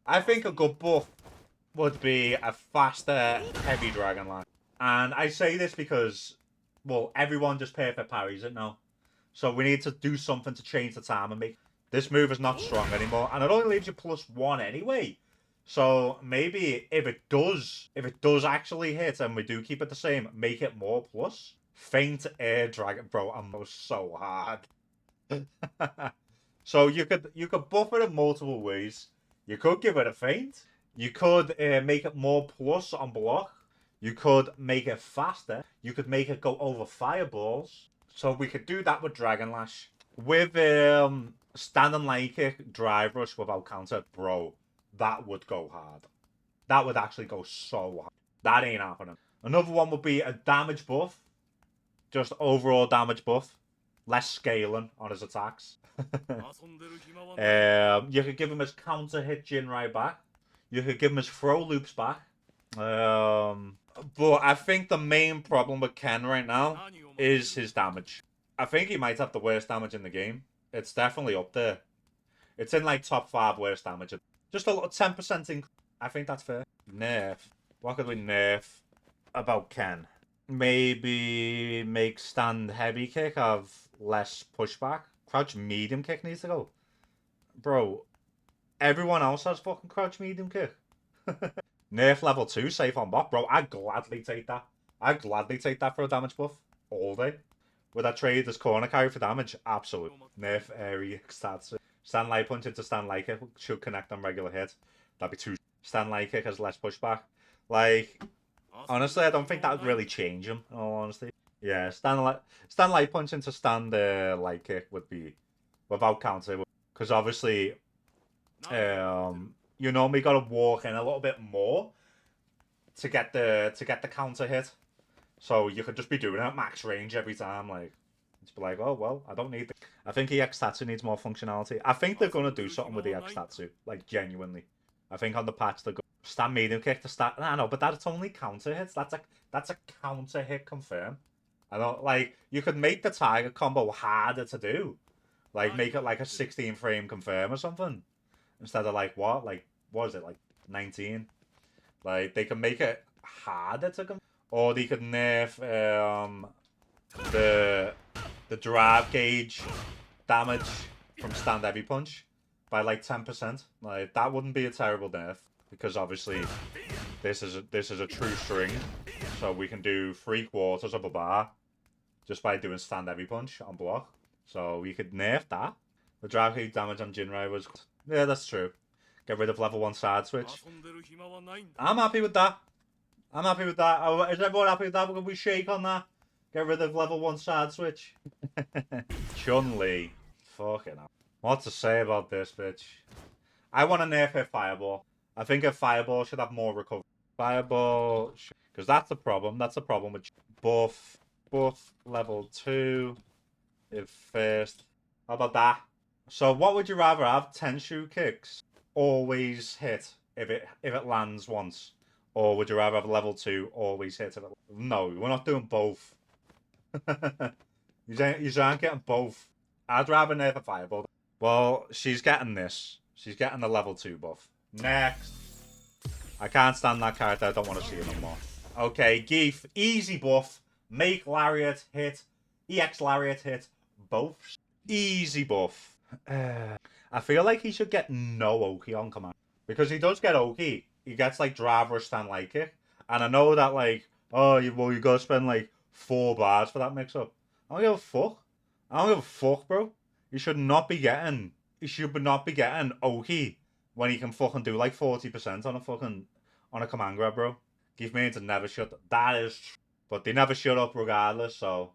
I think a good buff would be a faster heavy dragon line. And I say this because, well, everyone just perfect parries it now. So we need to do something to change the time and make this move is not strong anymore. And it only leaves you +1 anyway. So maybe if it does actually hit and we do keep it the same, make it more plus. Feint air dragon, bro. I'm so hard. So you could buff it in multiple ways. You could give it a feint. You could make it more plus on block. You could make it faster. You could make it go over fireballs. So we could do that with Dragon Lash. With standing light kick, drive rush without counter, bro, that would go hard. That would actually go so hard. That ain't happening. Another one would be a damage buff. Just overall damage buff. Less scaling on his attacks. You could give him his counter hit Jinrai back. You could give him his throw loops back. But I think the main problem with Ken right now is his damage. I think he might have the worst damage in the game. It's definitely up there. It's in like top 5 worst damage. Just a little 10% increase. I think that's fair. Nerf. What could we nerf about Ken? Maybe make stand heavy kick have less pushback. Crouch medium kick needs to go. Bro, everyone else has fucking crouch medium kick. Nerf level 2 safe on bot. Bro, I'd gladly take that. I'd gladly take that for a damage buff. All day. Would I trade this corner carry for damage? Absolutely. Nerf area stats. Stand light punch into stand light kick should connect on regular hit. That'd be 2. Stand light kick has less pushback. Like, honestly, I don't think that would really change him, in all honesty. Yeah, stand light punch into stand light kick would be without counter. Because obviously, you normally got to walk in a little bit more to get the counter hit. So you could just be doing it at max range every time. Like, it's be like, oh, well, I don't need it. I think EX Tatsu needs more functionality. I think they're going to do something with the EX Tatsu. Like, genuinely. I think on the patch, they're going Stand medium kick to start. I know, but that's only counter hits. That's a counter hit confirm. I don't like. You could make the tiger combo harder to do, like make it like a 16 frame confirm or something, instead of like what is it, like 19? Like they can make it harder to confirm, or they could nerf the drive gauge damage from stand heavy punch by like 10%. Like that wouldn't be a terrible nerf, because obviously this is a true string, so we can do 3/4 of a bar just by doing stand heavy punch on block. So we could nerf that. The drive gauge damage on Jinrai was, yeah, that's true. Get rid of level 1 side switch. I'm happy with that. I'm happy with that. Is everyone happy with that? Can we shake on that? Get rid of level 1 side switch. Chun-Li. Fucking hell. What to say about this bitch? I want to nerf her Fireball. I think her Fireball should have more recovery. Fireball... Because that's the problem. That's the problem with buff level 2. If first. How about that? So what would you rather have? Tenshu kicks always hit if it lands once. Or would you rather have level 2 always hit if it... No, we're not doing both. You aren't getting both. I'd rather nerf a Fireball. Well, she's getting this. She's getting the level 2 buff. Next. I can't stand that character. I don't want to see it no more. Okay, Geef. Easy buff. Make Lariat hit. EX Lariat hit. Both. Easy buff. I feel like he should get no Oki on command. Because he does get Oki. He gets like drive or stand light kick. And I know that like, oh, you gotta spend like 4 bars for that mix up. I don't give a fuck. I don't give a fuck, bro. You should not be getting Oki when he can fucking do like 40% on a command grab, bro. Give me to never shut up. That is true. But they never shut up regardless, so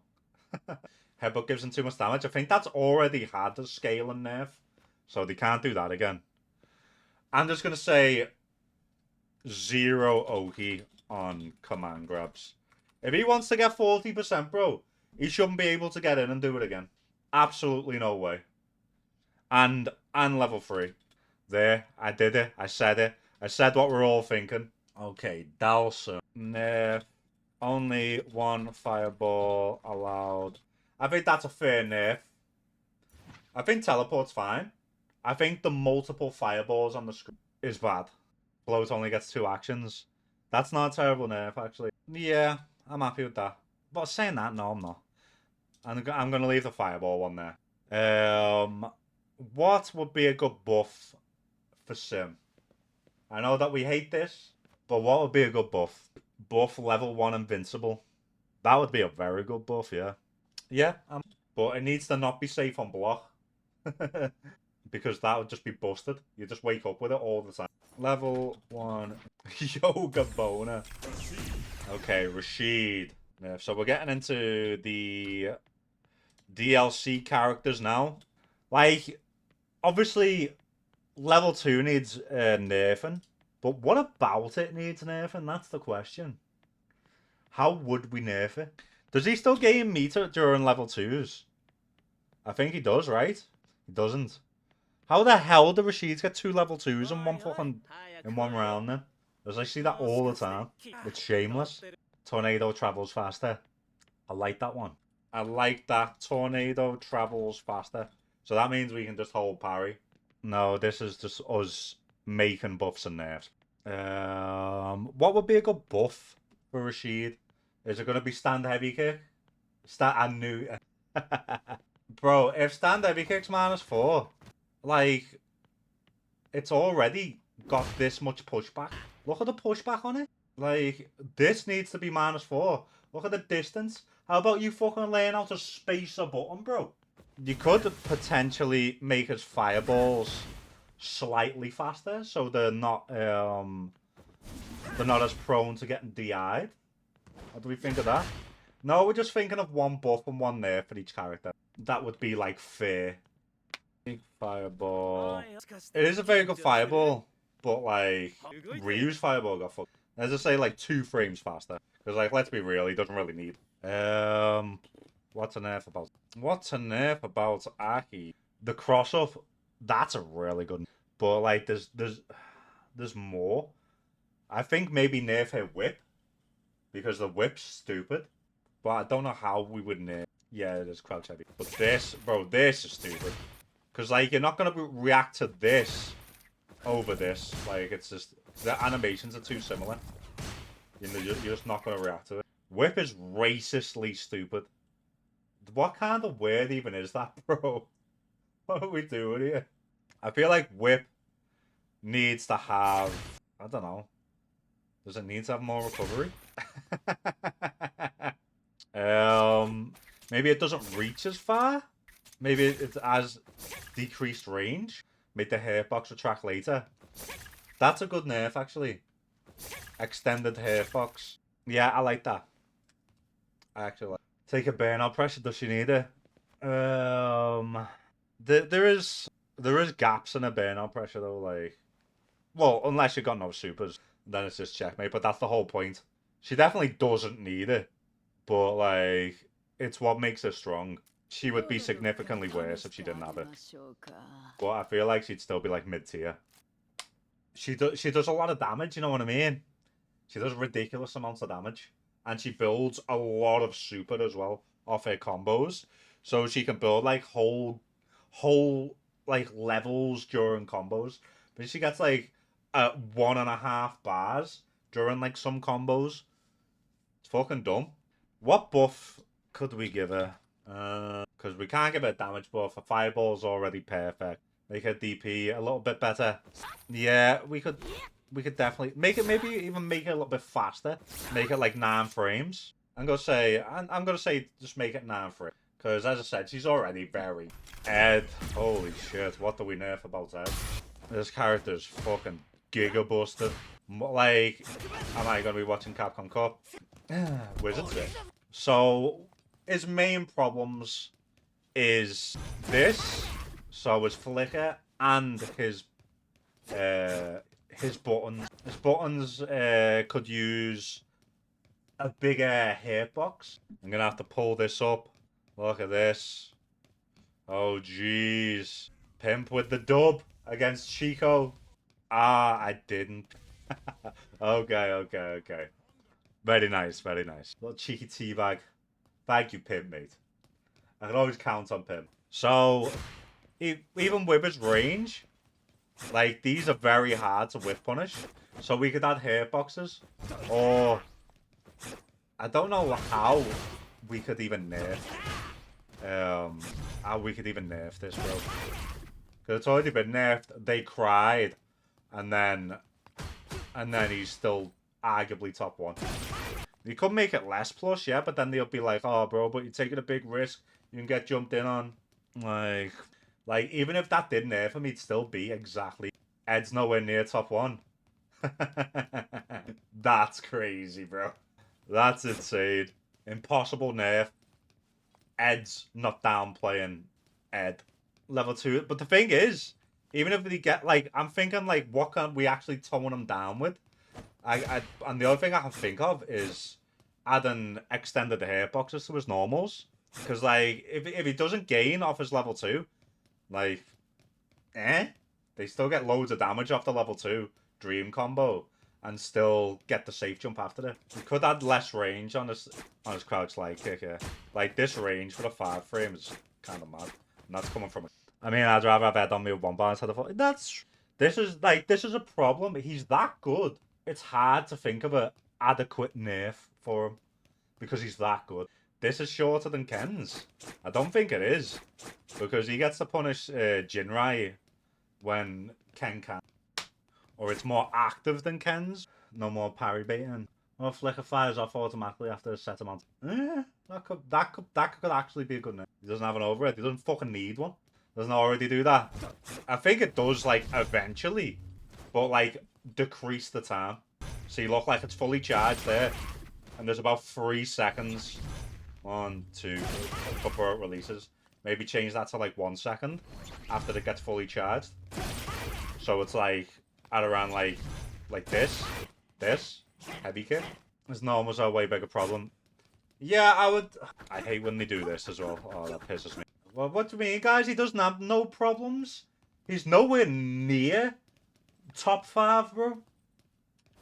Headbutt gives them too much damage. I think that's already had the scale and nerf. So they can't do that again. I'm just gonna say 0 Oki on command grabs. If he wants to get 40%, bro, he shouldn't be able to get in and do it again. Absolutely no way. And level 3. There, I did it. I said it. I said what we're all thinking. Okay, Dalsum. Nerf. Only 1 fireball allowed. I think that's a fair nerf. I think teleport's fine. I think the multiple fireballs on the screen is bad. Float only gets 2 actions. That's not a terrible nerf, actually. Yeah, I'm happy with that. But saying that, no, I'm not. I'm going to leave the fireball one there. What would be a good buff for Sim? I know that we hate this, but what would be a good buff? Buff level 1 invincible. That would be a very good buff, yeah. Yeah, but it needs to not be safe on block. Because that would just be busted. You just wake up with it all the time. Level 1 Yoga Boner. Okay, Rashid. Yeah, so we're getting into the DLC characters now. Like, obviously, level 2 needs nerfing. But what about it needs nerfing? That's the question. How would we nerf it? Does he still gain meter during level 2s? I think he does, right? He doesn't. How the hell do Rashids get 2 level 2s in one round then? Because I see that all the time. It's shameless. Tornado travels faster. I like that one. I like that. Tornado travels faster. So that means we can just hold parry. No, this is just us making buffs and nerfs. What would be a good buff for Rashid? Is it going to be stand heavy kick? I knew. Bro, if stand heavy kick's -4, like, it's already got this much pushback. Look at the pushback on it. Like, this needs to be -4. Look at the distance. How about you fucking learn how to space a button, bro? You could potentially make his fireballs slightly faster, so they're not as prone to getting DI'd. What do we think of that? No, we're just thinking of 1 buff and 1 nerf for each character. That would be, like, fair. Fireball. It is a very good fireball, but, like, Ryu's fireball got fucked. Let's just say, like, 2 frames faster. Because, like, let's be real, he doesn't really need. What's a nerf about? What's a nerf about Aki? The cross-up, that's a really good. But, like, there's more. I think maybe nerf her whip. Because the whip's stupid. But I don't know how we would nerf. Yeah, it is crouch heavy. But this, bro, this is stupid. Because, like, you're not going to react to this over this. Like, it's just... The animations are too similar. You know, you're just not going to react to it. Whip is racistly stupid. What kind of word even is that, bro? What are we doing here? I feel like whip needs to have... I don't know. Does it need to have more recovery? Maybe it doesn't reach as far. Maybe it has decreased range. Make the hitbox retract later. That's a good nerf, actually. Extended hitbox. Yeah, I like that. I actually like. Take a burnout pressure. Does she need it? There is gaps in a burnout pressure though. Like, well, unless you got no supers, then it's just checkmate. But that's the whole point. She definitely doesn't need it, but like, it's what makes her strong. She would be significantly worse if she didn't have it. But I feel like she'd still be like mid-tier. She does a lot of damage, you know what I mean? She does ridiculous amounts of damage. And she builds a lot of super as well off her combos. So she can build like whole like levels during combos. But she gets like 1.5 bars during like some combos. It's fucking dumb. What buff could we give her? Because we can't give her a damage buff. A fireball's already perfect. Make her DP a little bit better. Yeah, we could definitely make it. Maybe even make it a little bit faster. Make it like 9 frames. I'm gonna say just make it 9 frames. Because as I said, she's already very Ed. Holy shit! What do we nerf about Ed? This character's fucking giga busted. Like, am I gonna be watching Capcom Cup? Wizards it. So his main problems is this. So his flicker and his buttons. His buttons could use a bigger hitbox. I'm gonna have to pull this up. Look at this. Oh jeez. Pimp with the dub against Chico. Ah, I didn't. Okay. Very nice, very nice. Little cheeky teabag. Thank you, Pimp, mate. I can always count on Pimp. So, even with his range, like, these are very hard to whip punish. So we could add hitboxes. Or, I don't know how we could even nerf. How we could even nerf this, bro. Because it's already been nerfed. They cried. And then he's still arguably top 1. You could make it less plus, yeah, but then they'll be like, oh, bro, but you're taking a big risk. You can get jumped in on. Like, even if that did nerf him, he'd still be exactly. Ed's nowhere near top 1. That's crazy, bro. That's insane. Impossible nerf. Ed's not downplaying Ed. Level 2. But the thing is, even if they get, like, I'm thinking, like, what can we actually tone him down with? And the other thing I can think of is adding extended hitboxes to his normals. Because, like, if he doesn't gain off his level 2, like, they still get loads of damage off the level 2 dream combo and still get the safe jump after it. You could add less range on his crouch like kick here. Like, this range for the 5 frame is kind of mad. And that's coming from it. I mean, I'd rather have Ed on me with 1 bar instead of 4. This is a problem. He's that good. It's hard to think of an adequate nerf for him because he's that good. This is shorter than Ken's. I don't think it is. Because he gets to punish Jinrai when Ken can. Or it's more active than Ken's. No more parry baiting. Or flicker fires off automatically after a set amount. That could actually be a good nerf. He doesn't have an overhead. He doesn't fucking need one. Doesn't already do that. I think it does, like, eventually. But, like, decrease the time. So you look like it's fully charged there. And there's about 3 seconds. 1, 2, before it releases. Maybe change that to like 1 second after it gets fully charged. So it's like at around like this, heavy kick. His normals are a way bigger problem. Yeah, I hate when they do this as well. Oh, that pisses me. Well, what do you mean, guys? He doesn't have no problems. He's nowhere near top 5, bro.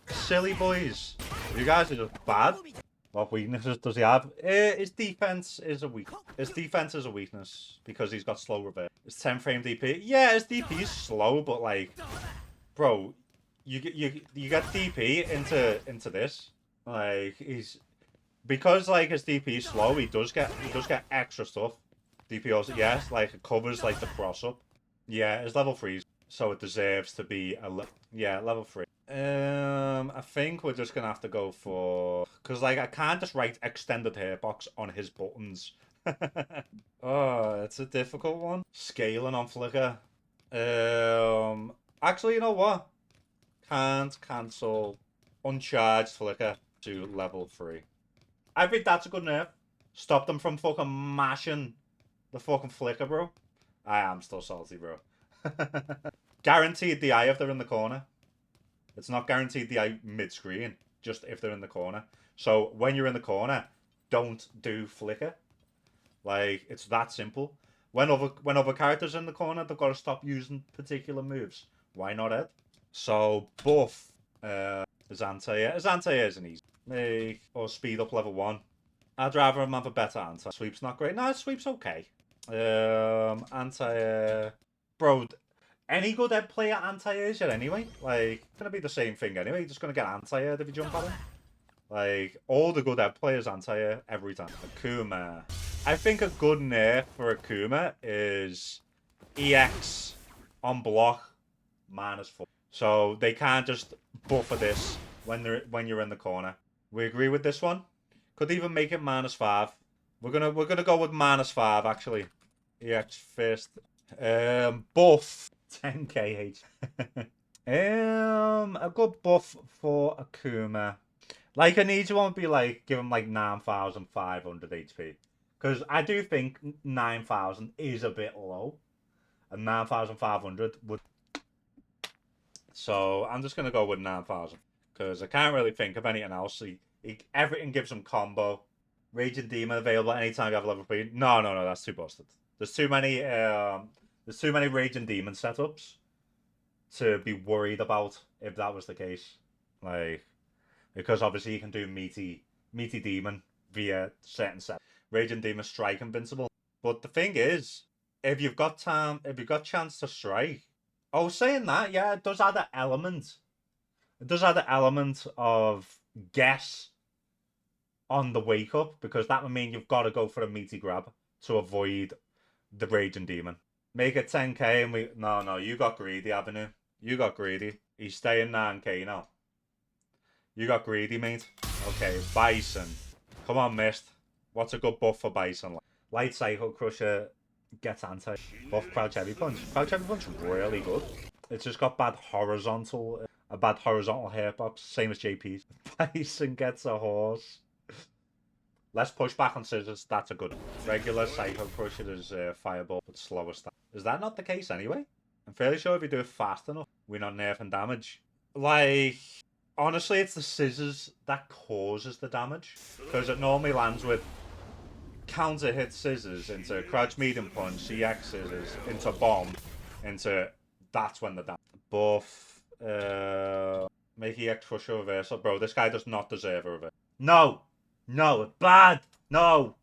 Silly boys. You guys are just bad. What weaknesses does he have? His defense is a weak. His defense is a weakness because he's got slow reverse. His 10 frame DP. Yeah, his DP is slow, but like, bro, you get DP into this. Like because like his DP is slow, he does get extra stuff. DP also yes, like it covers like the cross up. Yeah, it's level 3, so it deserves to be level 3. I think we're just gonna have to go for because like I can't just write extended hitbox on his buttons. Oh, it's a difficult one. Scaling on flicker. Actually, you know what? Can't cancel uncharged flicker to level 3. I think that's a good nerf. Stop them from fucking mashing the fucking flicker, bro. I am still salty, bro. Guaranteed the eye if they're in the corner. It's not guaranteed the eye mid-screen, just if they're in the corner. So when you're in the corner, don't do flicker. Like, it's that simple. When other characters are in the corner, they've got to stop using particular moves. Why not Ed? So buff Zangief. Zangief isn't easy. Or speed up level 1. I'd rather him have a better anti. Sweep's not great. No, sweep's okay. Anti bro, any good Ed player anti-airs yet anyway. Like, it's gonna be the same thing anyway. You're just gonna get anti-aired if you jump at him. Like, all the good Ed players anti-air every time. Akuma. I think a good nerf for Akuma is EX on block -4. So they can't just buffer this when you're in the corner. We agree with this one? Could even make it -5. We're gonna go with -5 actually. EX first. Buff 10k H. A good buff for Akuma. Like an easy one would be like give him like 9,500 HP. Because I do think 9,000 is a bit low. And 9,500 would. So I'm just gonna go with 9,000. Because I can't really think of anything else. Everything gives him combo. Raging Demon available anytime you have level 3. No, that's too busted. There's too many Raging Demon setups to be worried about if that was the case. Like, because obviously you can do meaty demon via certain set. Raging Demon strike invincible. But the thing is, if you've got chance to strike. Oh, saying that, yeah, it does add an element. It does add an element of guess on the wake up, because that would mean you've got to go for a meaty grab to avoid the Raging Demon. Make it 10k and we... No, you got greedy, haven't you? You got greedy. He's staying 9k now. You got greedy, mate. Okay, Bison. Come on, Mist. What's a good buff for Bison? Light Psycho Crusher gets anti. Buff Crouch Heavy Punch. Crouch Heavy Punch really good. It's just got a bad horizontal hitbox. Same as JP's. Bison gets a horse. Let's push back on scissors. That's a good. Regular Psycho Crusher is fireball, but slower stuff. Is that not the case anyway? I'm fairly sure if you do it fast enough, we're not nerfing damage. Like, honestly, it's the scissors that causes the damage. Because it normally lands with counter hit scissors into crouch medium punch, CX scissors, into bomb, into... That's when the damage. Buff. Make EX Crusher reversal. Bro, this guy does not deserve a reversal. No! No, bad. No.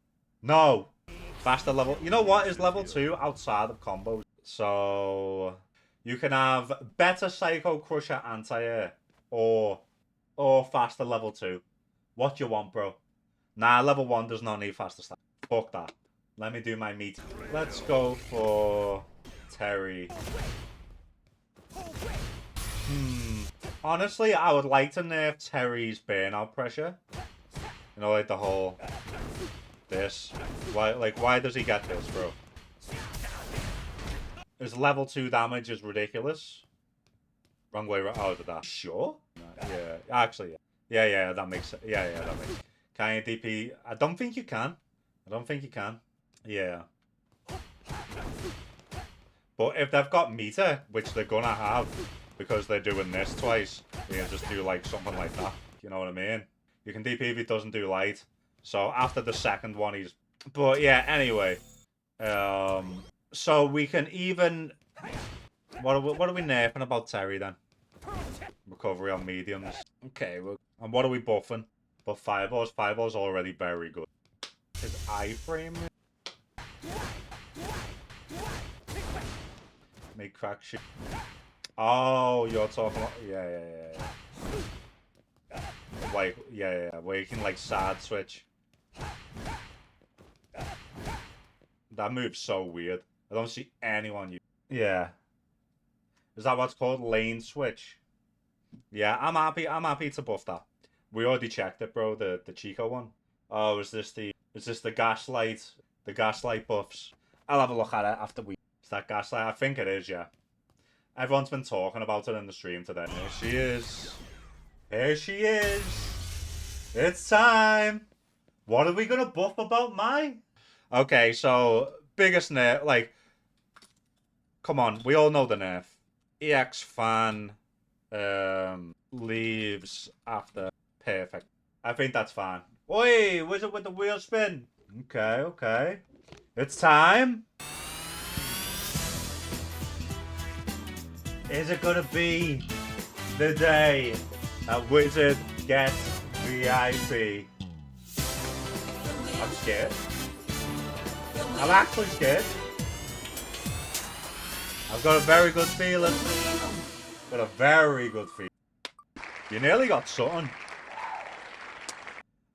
Faster level. You know what is level 2 outside of combos? So you can have better Psycho Crusher anti-air or faster level 2. What do you want, bro? Nah, level 1 does not need faster stuff. Fuck that. Let me do my meat. Let's go for Terry. Honestly, I would like to nerf Terry's burnout pressure. You know, like the whole this. Why does he get this, bro? His level 2 damage is ridiculous. Wrong way around. Oh, that. Sure? Yeah, actually, yeah. Yeah, that makes sense. Yeah, that makes sense. Can you DP? I don't think you can. Yeah. But if they've got meter, which they're gonna have, because they're doing this twice, you can just do like something like that. You know what I mean? You can DP if he doesn't do light. So after the second one, he's... But yeah, anyway. So we can even... What are we nerfing about Terry then? Recovery on mediums. Okay, well, and what are we buffing? But fireballs. Fireballs already very good. His iframe. Make crack shit. Oh, you're talking about... Yeah. Like, yeah. Where you can, like, side switch. That move's so weird. I don't see anyone use. Yeah. Is that what's called? Lane switch? Yeah, I'm happy to buff that. We already checked it, bro, the Chico one. Oh, is this the gaslight? The gaslight buffs. I'll have a look at it after we... Is that gaslight? I think it is, yeah. Everyone's been talking about it in the stream today. Here she is. Here she is. It's time. What are we gonna buff about mine? Okay, so biggest nerf, like, come on, we all know the nerf. EX fan leaves after perfect. I think that's fine. Oi, wizard with the wheel spin. Okay. It's time. Is it gonna be the day a wizard gets VIP? I'm scared. I'm actually scared. I've got a very good feeling. Got a very good feeling. You nearly got something.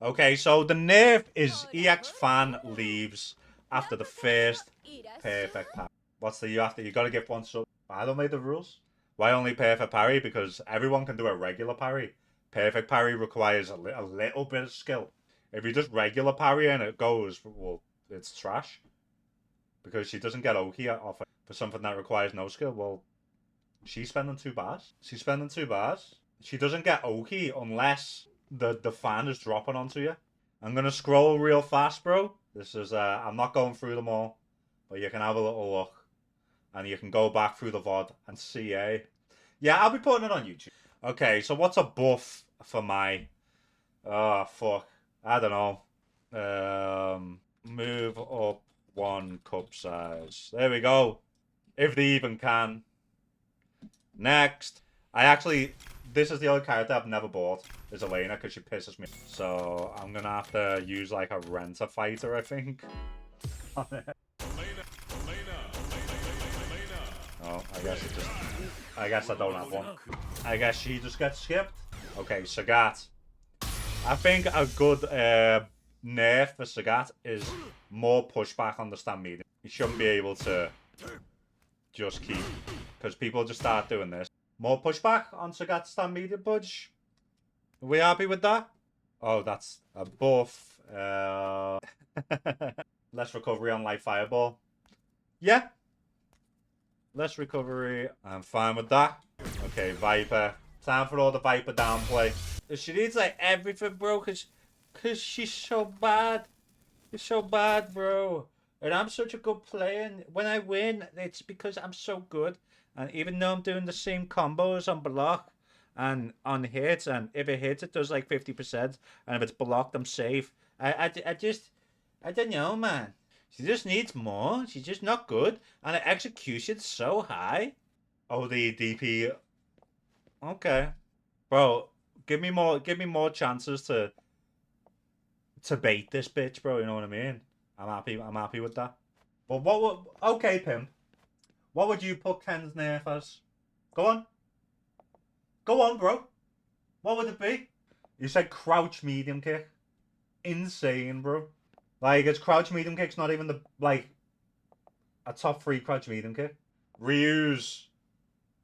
Okay, so the nerf is EX fan leaves after the first perfect parry. What's the you gotta get one so I don't make the rules. Why only perfect parry? Because everyone can do a regular parry. Perfect parry requires a little bit of skill. If you just regular parry and it goes, well, it's trash. Because she doesn't get Oki off it for something that requires no skill. Well, she's spending 2 bars. She's spending 2 bars. She doesn't get Oki unless the fan is dropping onto you. I'm going to scroll real fast, bro. This is, I'm not going through them all. But you can have a little look. And you can go back through the VOD and see, eh? Yeah, I'll be putting it on YouTube. Okay, so what's a buff for my... Oh, fuck. I don't know. Move up 1 cup size. There we go. If they even can. Next. This is the only character I've never bought. Is Elena, because she pisses me. So, I'm going to have to use, like, a renter fighter, I think. Oh, I guess I don't have one. I guess she just gets skipped. Okay, Sagat. I think a good nerf for Sagat is more pushback on the stand medium. You shouldn't be able to just keep, because people just start doing this. More pushback on Sagat's stand medium budge. Are we happy with that? Oh, that's a buff. Less recovery on light fireball. Yeah. Less recovery. I'm fine with that. Okay, Viper. Time for all the Viper downplay. She needs like everything, bro, cause she's so bad. She's so bad, bro. And I'm such a good player. And when I win, it's because I'm so good. And even though I'm doing the same combos on block and on hit, and if it hits, it does like 50%. And if it's blocked, I'm safe. I don't know, man. She just needs more. She's just not good. And her execution's so high. Oh, the DP. Okay. Bro, give me more chances to bait this bitch, bro, you know what I mean? I'm happy with that. But what would... Okay, Pim. What would you put Ken's nerf as? Go on. Go on, bro. What would it be? You said crouch medium kick. Insane, bro. Like, his crouch medium kick's not even a top 3 crouch medium kick. Ryu's,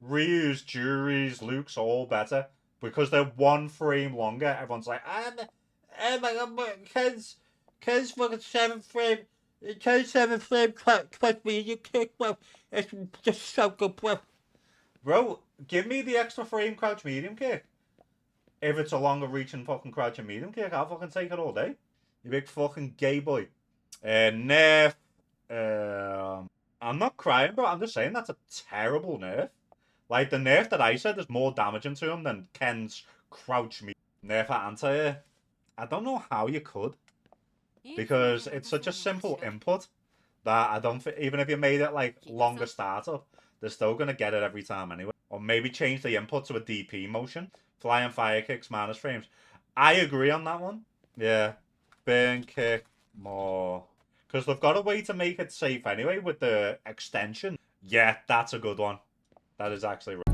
Juri's, Luke's all better. Because they're 1 frame longer, everyone's like, oh my god, Ken's fucking 7 frame. Ken's 7 frame crouch medium kick, bro. It's just so good, bro. Bro, give me the extra frame crouch medium kick. If it's a longer reaching fucking crouch and medium kick, I'll fucking take it all day. You big fucking gay boy. Nerf. I'm not crying, bro. I'm just saying that's a terrible nerf. Like, the nerf that I said is more damaging to him than Ken's crouch me. Nerf at anti-air. I don't know how you could. Because it's such a simple input that I don't think, even if you made it, like, longer startup, they're still going to get it every time anyway. Or maybe change the input to a DP motion. Fly and fire kicks minus frames. I agree on that one. Yeah. Burn kick more. Because they've got a way to make it safe anyway with the extension. Yeah, that's a good one. That is actually right.